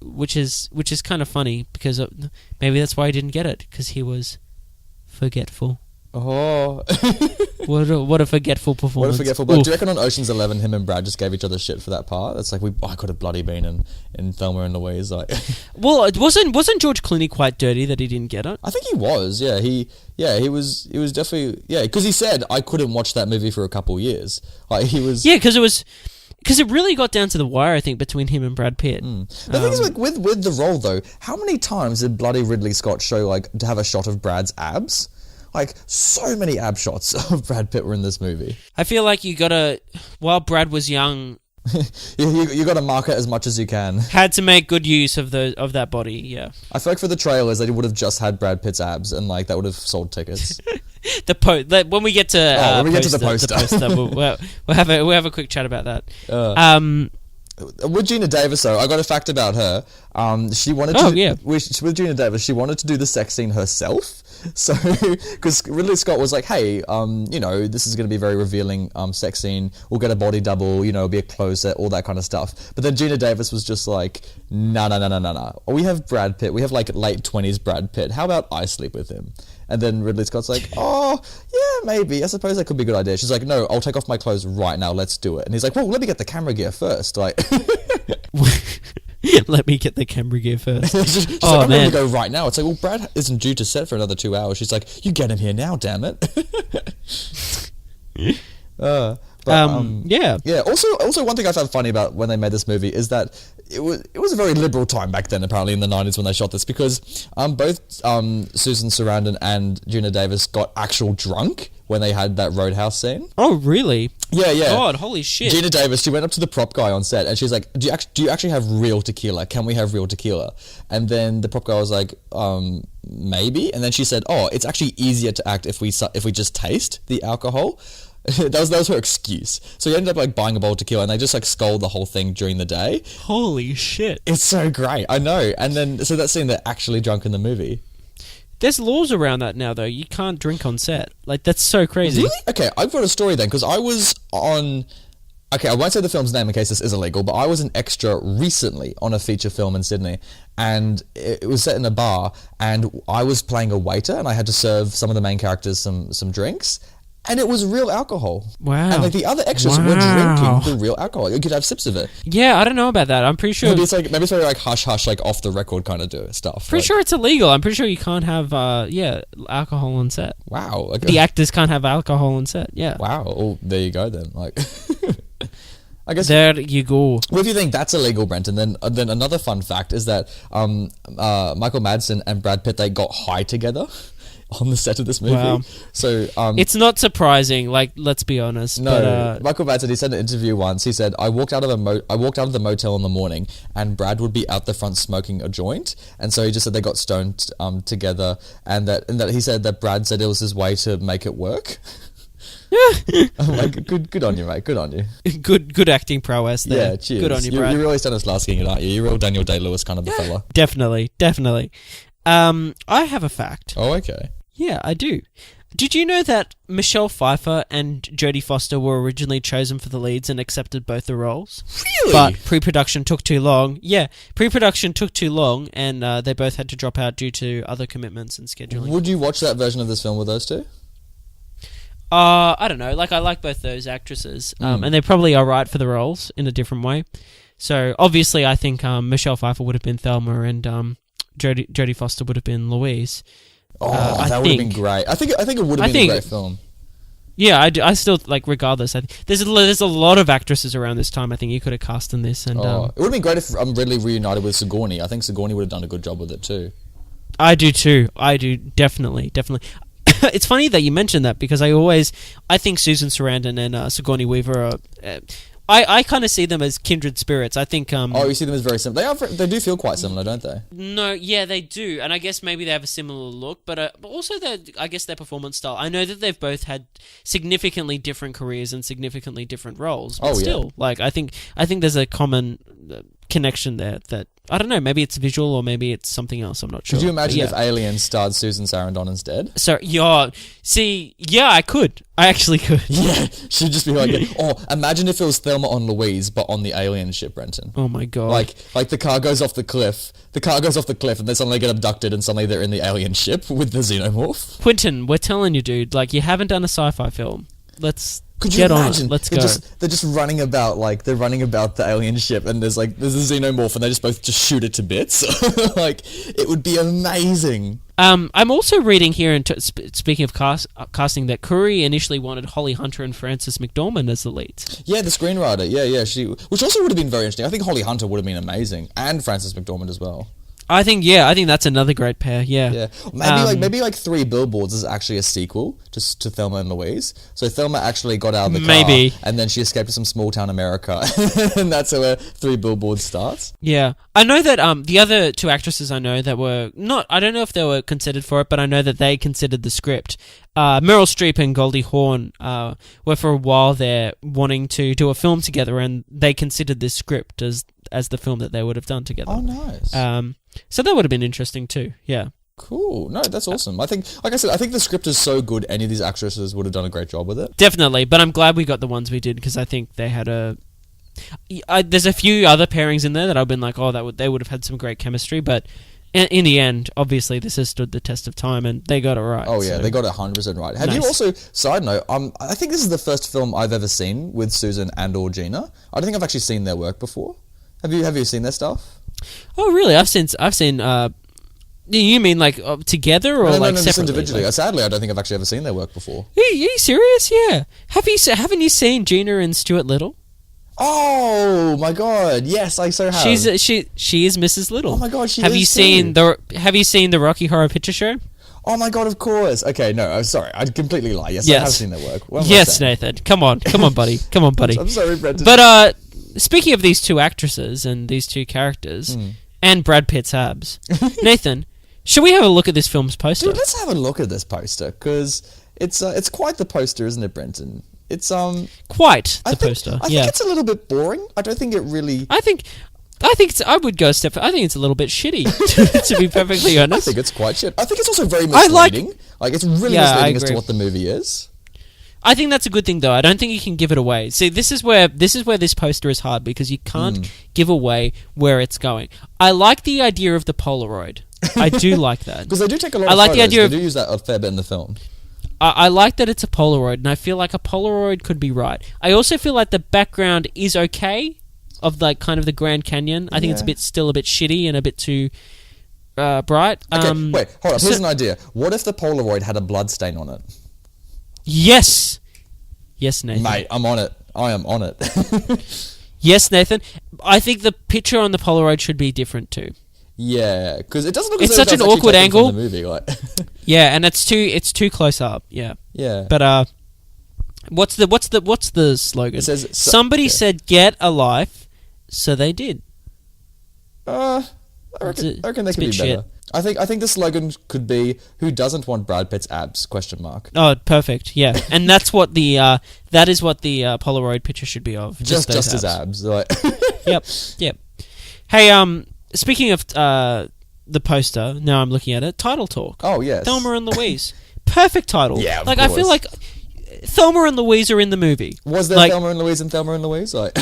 which is kind of funny because maybe that's why he didn't get it, because he was forgetful. oh, What a forgetful performance. what a forgetful. But do you reckon on Ocean's 11, him and Brad just gave each other shit for that part? It's like I could have bloody been in Thelma and Louise. Like, Well, it wasn't George Clooney quite dirty that he didn't get it? I think he was. Yeah, he was definitely because he said I couldn't watch that movie for a couple years. Like he was. Yeah, because it really got down to the wire, I think, between him and Brad Pitt. The thing is, like with the role though, how many times did bloody Ridley Scott show like to have a shot of Brad's abs? Like, so many ab shots of Brad Pitt were in this movie. I feel like you gotta, while Brad was young, you got to mark it as much as you can. had to make good use of that body. Yeah, I feel like for the trailers, they would have just had Brad Pitt's abs, and like that would have sold tickets. when we get to when we get to the poster. we'll have a quick chat about that. With Gina Davis, though, I got a fact about her. She wanted to. With Gina Davis, she wanted to do the sex scene herself. So, because Ridley Scott was like, "Hey, this is going to be a very revealing sex scene. We'll get a body double. It'll be a close set, all that kind of stuff." But then Gina Davis was just like, "No. We have Brad Pitt. We have like late 20s Brad Pitt. How about I sleep with him?" And then Ridley Scott's like, "Oh, yeah, maybe. I suppose that could be a good idea." She's like, "No, I'll take off my clothes right now. Let's do it." And he's like, "Well, let me get the camera gear first." Like, let me get the camera gear first. she's like, "I'm ready to go right now." It's like, well, Brad isn't due to set for another 2 hours. She's like, "You get him here now, damn it." Yeah. Also, one thing I found funny about when they made this movie is that it was a very liberal time back then, apparently in the 90s when they shot this, because both Susan Sarandon and Gina Davis got actual drunk when they had that Roadhouse scene. Oh, really? Yeah. God, holy shit. Gina Davis, she went up to the prop guy on set and she's like, do you actually have real tequila? Can we have real tequila? And then the prop guy was like, maybe. And then she said, oh, it's actually easier to act if we just taste the alcohol. that was her excuse. So he ended up like buying a bowl of tequila and they just like sculled the whole thing during the day. Holy shit. It's so great. I know. And then, so that scene, they're actually drunk in the movie. There's laws around that now, though. You can't drink on set. Like, that's so crazy. Really? Okay, I've got a story then, because I was on... Okay, I won't say the film's name in case this is illegal, but I was an extra recently on a feature film in Sydney, and it was set in a bar, and I was playing a waiter, and I had to serve some of the main characters some drinks, and it was real alcohol. Wow. And like the other extras were drinking the real alcohol. You could have sips of it. Yeah, I don't know about that. I'm pretty sure... Maybe it's very like hush-hush, like off-the-record kind of stuff. Pretty sure it's illegal. I'm pretty sure you can't have, alcohol on set. Wow. Okay. The actors can't have alcohol on set, yeah. Wow. Well, there you go then. Like... I guess there you go. Well, if you think that's illegal, Brenton, then another fun fact is that Michael Madsen and Brad Pitt, they got high together on the set of this movie. Wow. So It's not surprising. Like, let's be honest. no, but, Michael Madsen, he said in an interview once, he said, I walked out of the motel in the morning, and Brad would be out the front smoking a joint, and so he just said they got stoned together, and that he said that Brad said it was his way to make it work. I'm like, good on you, mate. Good on you. Good acting prowess there. Yeah, cheers. Good on you, Brad. You're really Stanislavski it, aren't you? You're real Daniel Day-Lewis kind of a fella. Definitely. I have a fact. Oh, okay. Yeah, I do. Did you know that Michelle Pfeiffer and Jodie Foster were originally chosen for the leads and accepted both the roles? Really? But pre-production took too long. Yeah, pre-production took too long, and they both had to drop out due to other commitments and scheduling. Would you watch that version of this film with those two? I don't know. Like, I like both those actresses, and they probably are right for the roles in a different way. So, obviously, I think Michelle Pfeiffer would have been Thelma, and Jodie Foster would have been Louise. That would have been great. I think it would have been a great film. Yeah, I still, like, regardless. There's a lot of actresses around this time I think you could have cast in this. And it would have been great if Ridley reunited with Sigourney. I think Sigourney would have done a good job with it too. I do too. I do, definitely. It's funny that you mentioned that, because I think Susan Sarandon and Sigourney Weaver are... I kind of see them as kindred spirits. I think... you see them as very similar. They do feel quite similar, don't they? No, yeah, they do. And I guess maybe they have a similar look, but also I guess their performance style. I know that they've both had significantly different careers and significantly different roles, but still, like, I think there's a common connection there that, I don't know, maybe it's visual or maybe it's something else, I'm not sure. Could you imagine if Alien starred Susan Sarandon instead? So, I could. I actually could. Yeah, she'd just be like, imagine if it was Thelma on Louise, but on the alien ship, Brenton. Oh my god. Like the car goes off the cliff, and they suddenly get abducted, and suddenly they're in the alien ship with the xenomorph. Quentin, we're telling you, dude, like, you haven't done a sci-fi film. Let's... Could you get imagine? On it. Let's go. They're just running about the alien ship, and there's a xenomorph, and they just both just shoot it to bits. Like, it would be amazing. I'm also reading here, speaking of casting, that Curry initially wanted Holly Hunter and Frances McDormand as the leads. Yeah, the screenwriter. Yeah, which also would have been very interesting. I think Holly Hunter would have been amazing, and Frances McDormand as well. I think that's another great pair. Yeah. Maybe 3 Billboards is actually a sequel to Thelma and Louise. So Thelma actually got out of the car, and then she escaped to some small town America, and that's how 3 Billboards starts. Yeah, I know that the other 2 actresses I know that were not. I don't know if they were considered for it, but I know that they considered the script. Meryl Streep and Goldie Hawn were for a while there wanting to do a film together, and they considered this script as the film that they would have done together. Oh, nice. So that would have been interesting too. Yeah. Cool. No, that's awesome. I think, like I said, I think the script is so good, any of these actresses would have done a great job with it. Definitely, but I'm glad we got the ones we did, because I think they had there's a few other pairings in there that I've been like, they would have had some great chemistry, but in the end, obviously, this has stood the test of time, and they got it right. Oh yeah, they got it 100% right. Have you also? Side note, I think this is the first film I've ever seen with Susan and or Gina. I don't think I've actually seen their work before. Have you seen their stuff? Oh really? I've seen. You mean like together or no, separately? Just individually. Sadly, I don't think I've actually ever seen their work before. Are you serious? Yeah. Haven't you seen Gina and Stuart Little? Oh my god! Yes, I so have. She is Mrs. Little. Oh my god, Have you seen the Rocky Horror Picture Show? Oh my god, of course. Okay, no, I'm sorry. I'd completely lie. Yes, I have seen their work. Yes, Nathan. Come on, buddy. I'm sorry, Brendan. But speaking of these 2 actresses and these 2 characters and Brad Pitt's abs, Nathan, should we have a look at this film's poster? Dude, let's have a look at this poster, because it's quite the poster, isn't it, Brenton? It's quite the poster. I think it's a little bit boring. I don't think it really. I think I would go a step. I think it's a little bit shitty, to be perfectly honest. I think it's quite shit. I think it's also very misleading. It's really misleading as to what the movie is. I think that's a good thing, though. I don't think you can give it away. See, this is where this poster is hard, because you can't give away where it's going. I like the idea of the Polaroid. I do like that, because they do take a lot of photos. They do use that a fair bit in the film. I like that it's a Polaroid, and I feel like a Polaroid could be right. I also feel like the background is okay, of like kind of the Grand Canyon. I think it's still a bit shitty and a bit too bright. Okay, wait, hold up. Here's an idea. What if the Polaroid had a blood stain on it? Yes, Nathan. Mate, I'm on it. I am on it. Yes, Nathan. I think the picture on the Polaroid should be different too. Yeah, because it doesn't look. It's as though such an actually awkward taken angle. from the movie, like. Yeah, and it's too close up. Yeah. Yeah. But what's the slogan? It says Somebody said get a life, so they did. I reckon they could be better. Shit. I think the slogan could be "Who doesn't want Brad Pitt's abs?" ? Oh, perfect. Yeah, and that's what the that is what the Polaroid picture should be of. Just those his abs. Like. Yep. Hey, speaking of the poster, now I'm looking at it. Title talk. Oh yes. Thelma and Louise. Perfect title. Yeah, of like course. I feel like Thelma and Louise are in the movie. Was there like, Thelma and Louise and Thelma and Louise? Like.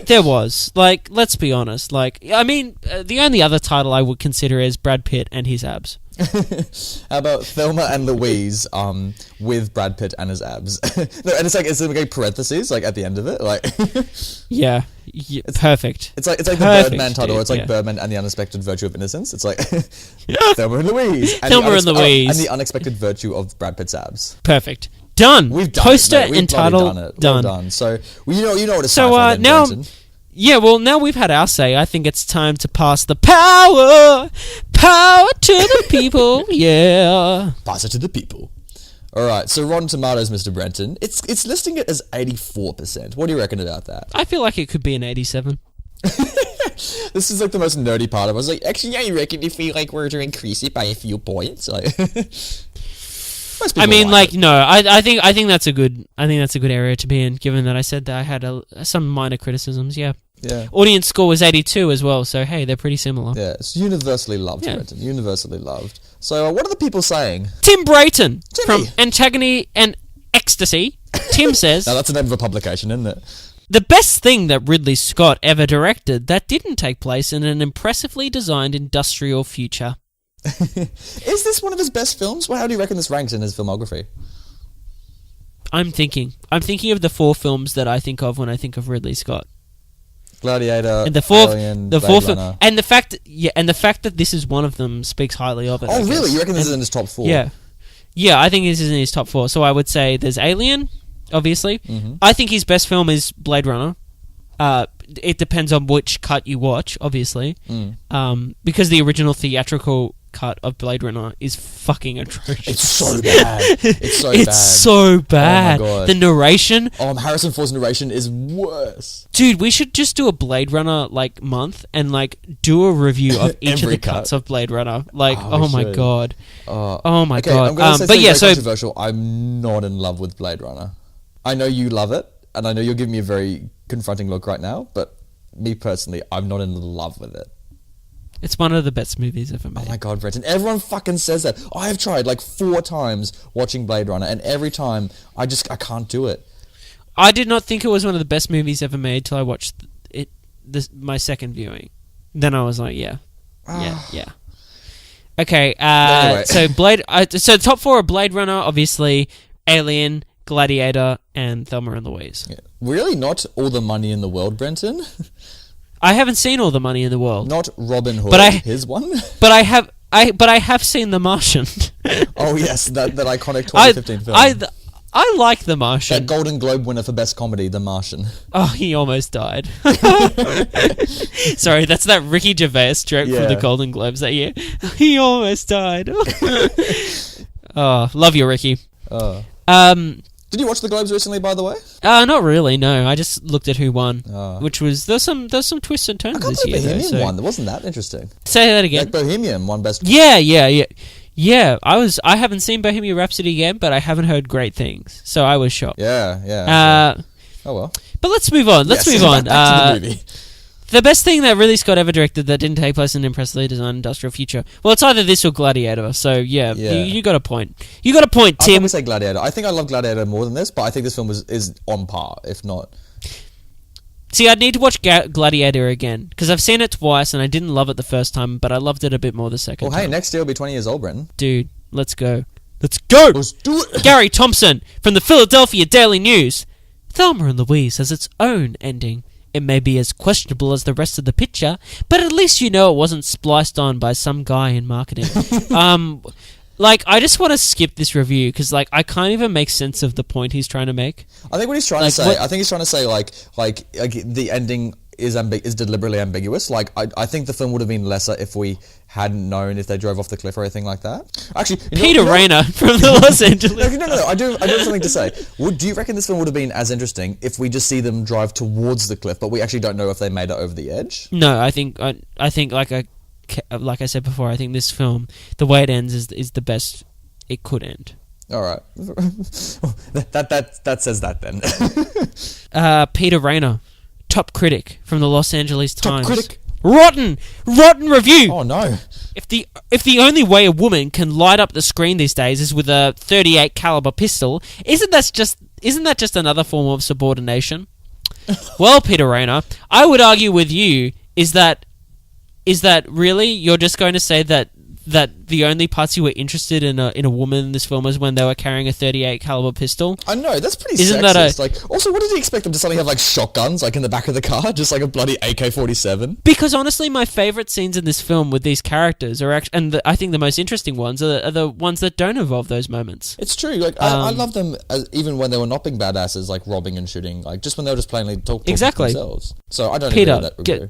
There was. Like, let's be honest. Like, I mean, the only other title I would consider is Brad Pitt and his abs. How about Thelma and Louise with Brad Pitt and his abs? No, and it's like parentheses like at the end of it, like. Yeah, perfect. It's like the Perfect, Birdman title. dude, It's like yeah. Birdman and the Unexpected Virtue of Innocence. It's like Thelma and Louise. Thelma and Louise. And the Unexpected Virtue of Brad Pitt's abs. Perfect. Done. We've done Poster it, mate. We've entitled done it. done. Well done. So you know what it's So time for then, now, Brenton. yeah. Well, now we've had our say. I think it's time to pass the power to the people. Yeah. Pass it to the people. All right. So Rotten Tomatoes, Mr. Brenton, it's listing it as 84%. What do you reckon about that? I feel like it could be an 87. This is like the most nerdy part of it. I was like, actually, I reckon if we like were to increase it by a few points, like. I mean, like, no. I think that's a good area to be in. Given that I said that I had some minor criticisms. Yeah. Yeah. Audience score was 82 as well. So hey, they're pretty similar. Yeah, it's universally loved, Brenton. Universally loved. So, what are the people saying? Tim Brayton Timmy. from Antagony and Ecstasy. Tim says, Now, that's the name of a publication, isn't it? the best thing that Ridley Scott ever directed that didn't take place in an impressively designed industrial future. Is this one of his best films? Well, how do you reckon this ranks in his filmography? I'm thinking of the 4 films that I think of when I think of Ridley Scott. Gladiator, And the 4 Alien, the Blade 4 Runner. and the fact that this is one of them speaks highly of it. Oh, I really? guess. You reckon this is in his top 4? Yeah. Yeah, I think this is in his top 4. So I would say there's Alien, obviously. Mm-hmm. I think his best film is Blade Runner. It depends on which cut you watch, obviously. Because the original theatrical cut of Blade Runner is fucking atrocious. It's so bad. It's so It's bad. so bad. Oh my God. The narration. Harrison Ford's narration is worse. Dude, we should just do a Blade Runner month and do a review of each of Every the cut. cuts of Blade Runner. Oh we my should. god. Oh my Okay, god. I'm going to say But something yeah, very so controversial. I'm not in love with Blade Runner. I know you love it, and I know you're giving me a very confronting look right now, but me personally, I'm not in love with it. it's one of the best movies ever made. Oh my god, Brenton. Everyone fucking says that. I have tried 4 times watching Blade Runner, and every time I can't do it. I did not think it was one of the best movies ever made till I watched it my second viewing. Then I was like, yeah. Okay, Anyway. so so top 4 are Blade Runner, obviously, Alien, Gladiator, and Thelma and Louise. Yeah. Really? Not All the Money in the World, Brenton? I haven't seen All the Money in the World, Not Robin Hood, But his one? but I have seen The Martian. Oh yes, that iconic 2015 film. I like The Martian. That Golden Globe winner for Best Comedy, The Martian. Oh, he almost died. Sorry, that's that Ricky Gervais joke from the Yeah. Golden Globes that year. He almost died. Oh, love you, Ricky. Did you watch the Globes recently, by the way? Not really. No, I just looked at who won, Oh. which was there's some twists and turns I can't this year. believe Though, Bohemian so. won. That wasn't that interesting. Say that again. Like Bohemian won Best. Yeah. I haven't seen Bohemian Rhapsody again, but I haven't heard great things, so I was shocked. Yeah. Oh well. But let's move on. Let's Yes, move on. back to the movie. The best thing that Ridley Scott ever directed that didn't take place in an impressively designed industrial future. Well, it's either this or Gladiator. So yeah. You got a point. You got a point, I'd Tim. probably say Gladiator. I think I love Gladiator more than this, but I think this film is on par, if not. See, I'd need to watch Gladiator again because I've seen it twice and I didn't love it the first time, but I loved it a bit more the second Well, hey, time. next year will be 20 years old, Brenton. Dude, let's go. Let's go! Let's do it! Gary Thompson from the Philadelphia Daily News. Thelma and Louise has its own ending. It may be as questionable as the rest of the picture, but at least you know it wasn't spliced on by some guy in marketing. Like, I just want to skip this review because, like, I can't even make sense of the point he's trying to make. I think what he's trying to say, I think he's trying to say, like the ending is deliberately ambiguous. Like, I think the film would have been lesser if we hadn't known if they drove off the cliff or anything like that. Actually, Peter Rayner from the Los Angeles. No. I do have something to say. Do you reckon this film would have been as interesting if we just see them drive towards the cliff, but we actually don't know if they made it over the edge? No, I think like I said before, I think this film, the way it ends is the best it could end. All right, that says that then. Peter Rayner, top critic from the Los Angeles Times. Top critic. Rotten review. Oh no! If the only way a woman can light up the screen these days is with a .38 caliber pistol, isn't that just another form of subordination? Well, Peter Rayner, I would argue with you is that really you're just going to say that the only parts you were interested in a woman in this film was when they were carrying a .38 caliber pistol? I know, that's pretty Isn't sexist. that like, also, what did he expect them to suddenly have, like, shotguns, like, in the back of the car? Just, like, a bloody AK-47? Because, honestly, my favourite scenes in this film with these characters are actually... And I think the most interesting ones are the ones that don't involve those moments. It's true. Like, I love them even when they were not being badasses, like, robbing and shooting. Like, just when they were just plainly talking to themselves. So, I don't agree with that review.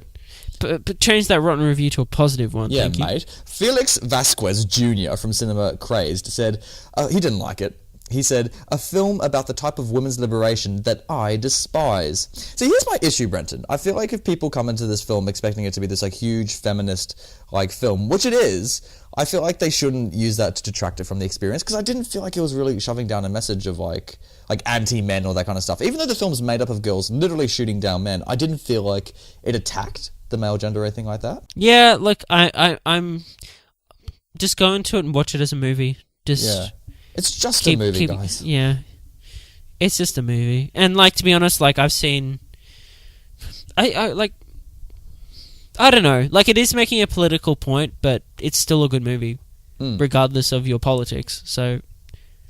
But change that rotten review to a positive one. Yeah, thank mate. Felix Vasquez Jr. from Cinema Crazed said he didn't like it. He said, a film about the type of women's liberation that I despise. So here's my issue, Brenton. I feel like if people come into this film expecting it to be this, like, huge feminist, like, film, which it is, I feel like they shouldn't use that to detract it from the experience, because I didn't feel like it was really shoving down a message of, like anti-men or that kind of stuff. Even though the film's made up of girls literally shooting down men, I didn't feel like it attacked the male gender or anything like that. Yeah, look, I'm just go into it and watch it as a movie. Yeah. It's just a movie, guys. Yeah. It's just a movie. And, like, to be honest, like, I've seen... I don't know. Like, it is making a political point, but it's still a good movie, regardless of your politics. So...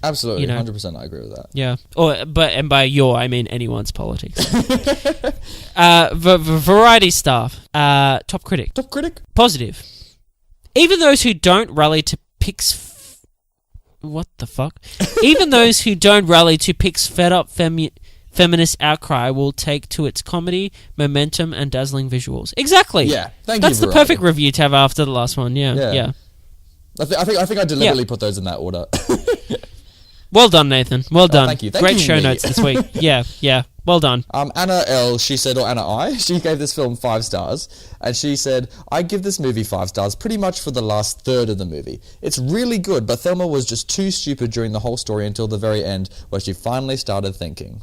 Absolutely, you know, 100% I agree with that. Yeah. And by your, I mean anyone's politics. Variety staff. Top critic. Top critic? Positive. Even those who don't rally to Pix... What the fuck? Even those who don't rally to Pix fed up feminist outcry will take to its comedy, momentum, and dazzling visuals. Exactly. Yeah. That's the perfect review to have after the last one. Yeah. I think I deliberately put those in that order. Well done, Nathan. Well done. Thank you. Great show notes this week. Yeah. Well done. Anna L, she said, or Anna I, she gave this film 5 stars, and she said, I give this movie 5 stars pretty much for the last third of the movie. It's really good, but Thelma was just too stupid during the whole story until the very end, where she finally started thinking.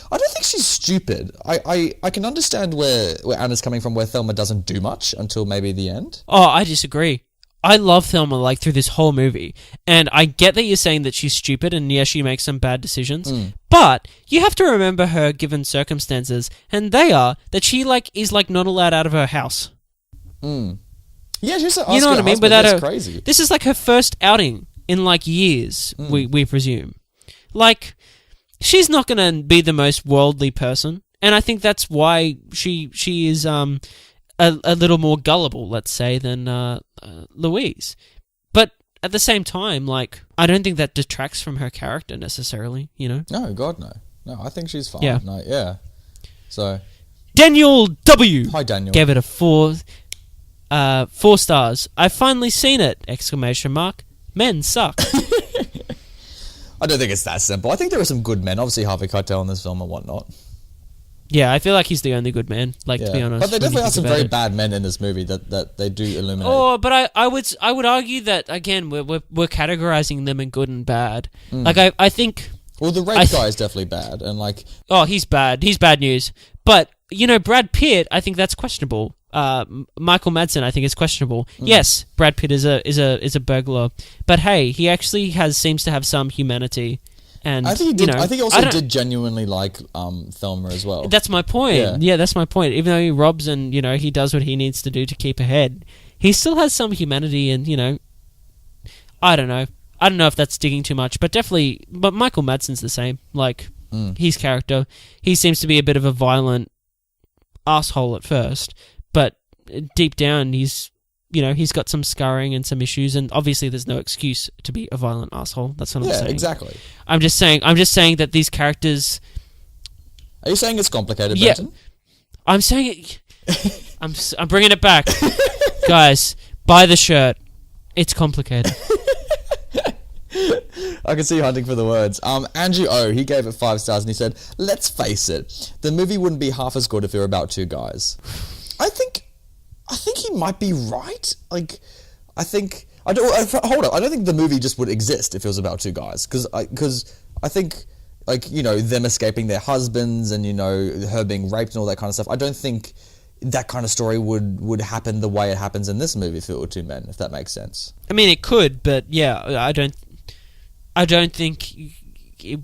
I don't think she's stupid. I can understand where Anna's coming from, where Thelma doesn't do much until maybe the end. Oh, I disagree. I love Thelma, like, through this whole movie. And I get that you're saying that she's stupid, and yes, she makes some bad decisions. But you have to remember her given circumstances, and they are that she, like, is, like, not allowed out of her house. Yeah, she's an Oscar you know what I mean? husband. That's crazy. This is, like, her first outing in, like, years, we presume. Like, she's not going to be the most worldly person, and I think that's why she is, a little more gullible, let's say, than Louise. But at the same time, like, I don't think that detracts from her character necessarily, you know? No, God, no. No, I think she's fine. Yeah. No, yeah. So... Daniel W. Hi, Daniel. Gave it a 4 stars. I've finally seen it! ! Men suck. I don't think it's that simple. I think there are some good men. Obviously, Harvey Keitel in this film and whatnot. Yeah, I feel like he's the only good man, like, to be honest. But there definitely are some very bad men in this movie that they do illuminate. Oh, but I would argue that, again, we're categorizing them in good and bad. Like, I think... Well, the rape guy is definitely bad, and, like... Oh, he's bad. He's bad news. But, you know, Brad Pitt, I think that's questionable. Michael Madsen, I think, is questionable. Yes, Brad Pitt is a burglar. But, hey, he actually seems to have some humanity. And I think he did. You know, I think he also did genuinely like Thelma as well. That's my point. Yeah, that's my point. Even though he robs and, you know, he does what he needs to do to keep ahead, he still has some humanity. And, you know, I don't know if that's digging too much, but definitely. But Michael Madsen's the same. Like, his character, he seems to be a bit of a violent asshole at first, but deep down, he's he's got some scarring and some issues, and obviously there's no excuse to be a violent asshole. That's what I'm saying. Yeah, exactly. I'm just saying that these characters... Are you saying it's complicated, Benton? I'm saying it... I'm bringing it back. Guys, buy the shirt. It's complicated. I can see you hunting for the words. Andrew O, he gave it 5 stars and he said, let's face it, the movie wouldn't be half as good if it were about 2 guys. I think he might be right. Hold up. I don't think the movie just would exist if it was about 2 guys. Because I think, them escaping their husbands and, her being raped and all that kind of stuff, I don't think that kind of story would happen the way it happens in this movie if it were 2 men, if that makes sense. I mean, it could, but yeah, I don't think it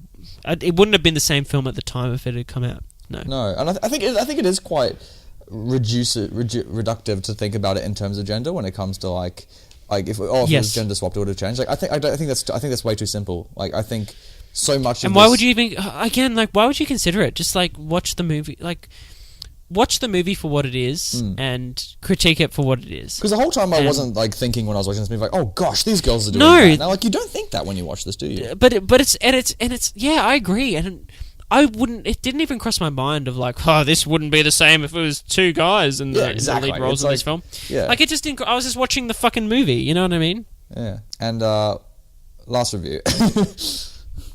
wouldn't have been the same film at the time if it had come out. No, and I think it is quite reductive to think about it in terms of gender when it comes to if it was gender swapped, it would have changed. I think that's way too simple. I think so much. And why would you even why would you consider it? Just watch the movie, watch the movie for what it is and critique it for what it is. Because the whole time I wasn't thinking when I was watching this movie, oh gosh, these girls are doing that. Now, you don't think that when you watch this, do you? But it's yeah, I agree, and I wouldn't. It didn't even cross my mind of this wouldn't be the same if it was 2 guys and the lead roles in this film. Yeah, it just didn't. I was just watching the fucking movie. You know what I mean? Yeah. And last review,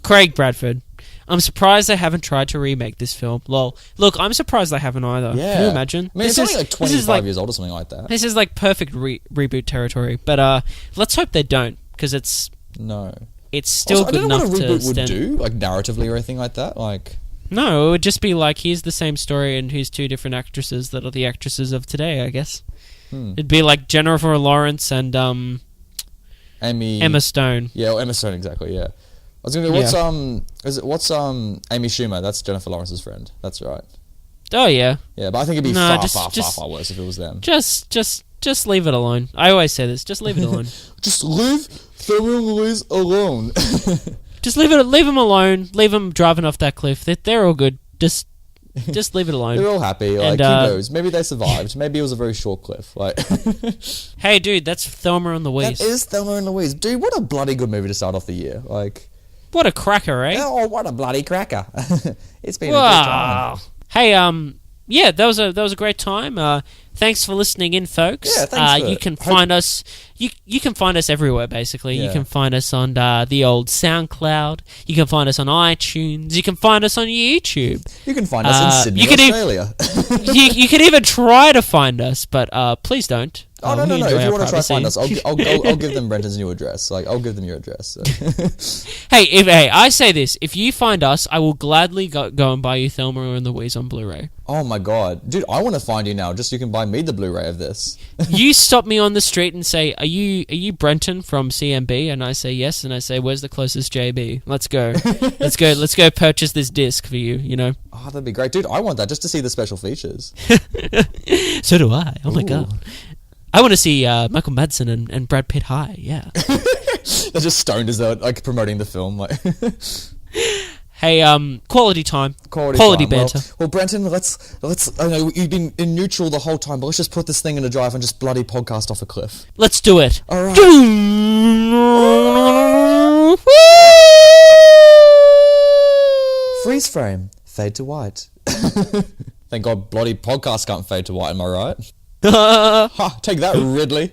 Craig Bradford. I'm surprised they haven't tried to remake this film. Lol. Look, I'm surprised they haven't either. Yeah. Can you imagine? I mean, it's only 25 years old or something like that. This is perfect reboot territory. But let's hope they don't, because it's still also, good enough to I don't know what a reboot would stand. do, narratively or anything like that. No, it would just be here's the same story and here's 2 different actresses that are the actresses of today, I guess. It'd be like Jennifer Lawrence and Emma Stone. Yeah, Emma Stone, exactly, yeah. I was going to what's Amy Schumer? That's Jennifer Lawrence's friend. That's right. Oh yeah. Yeah, but I think it'd be far worse if it was them. Just leave it alone. I always say this. Just leave it alone. Just leave Thelma Louise alone. Just leave them alone. Leave them driving off that cliff. They're all good. Just leave it alone. They're all happy. Who knows? Maybe they survived. Maybe it was a very short cliff. Hey, dude, that's Thelma and Louise. That is Thelma and Louise. Dude, what a bloody good movie to start off the year. What a cracker, eh? Oh, what a bloody cracker. It's been a good time. Hey, yeah, that was a great time. Thanks for listening in, folks. Yeah, thanks. You can find us. You can find us everywhere. Basically, you can find us on the old SoundCloud. You can find us on iTunes. You can find us on YouTube. You can find us in Sydney, Australia. You can even try to find us, but please don't. Oh no! If you want to try to find us, I'll give them Brenton's new address. I'll give them your address. So. Hey, I say this: if you find us, I will gladly go and buy you Thelma and Louise on Blu-ray. Oh my god, dude! I want to find you now, just so you can buy me the Blu-ray of this. You stop me on the street and say, "Are you Brenton from CMB?" And I say yes, and I say, "Where's the closest JB? Let's go, let's go purchase this disc for you." You know? Oh, that'd be great, dude! I want that just to see the special features. So do I. Oh my god. I want to see Michael Madsen and Brad Pitt high, yeah. They're just stoned as they're promoting the film. Hey, quality time. Quality time. banter. Well, Brenton, let's. I know you've been in neutral the whole time, but let's just put this thing in a drive and just bloody podcast off a cliff. Let's do it. All right. Freeze frame. Fade to white. Thank God bloody podcasts can't fade to white, am I right? Ha, take that, Ridley.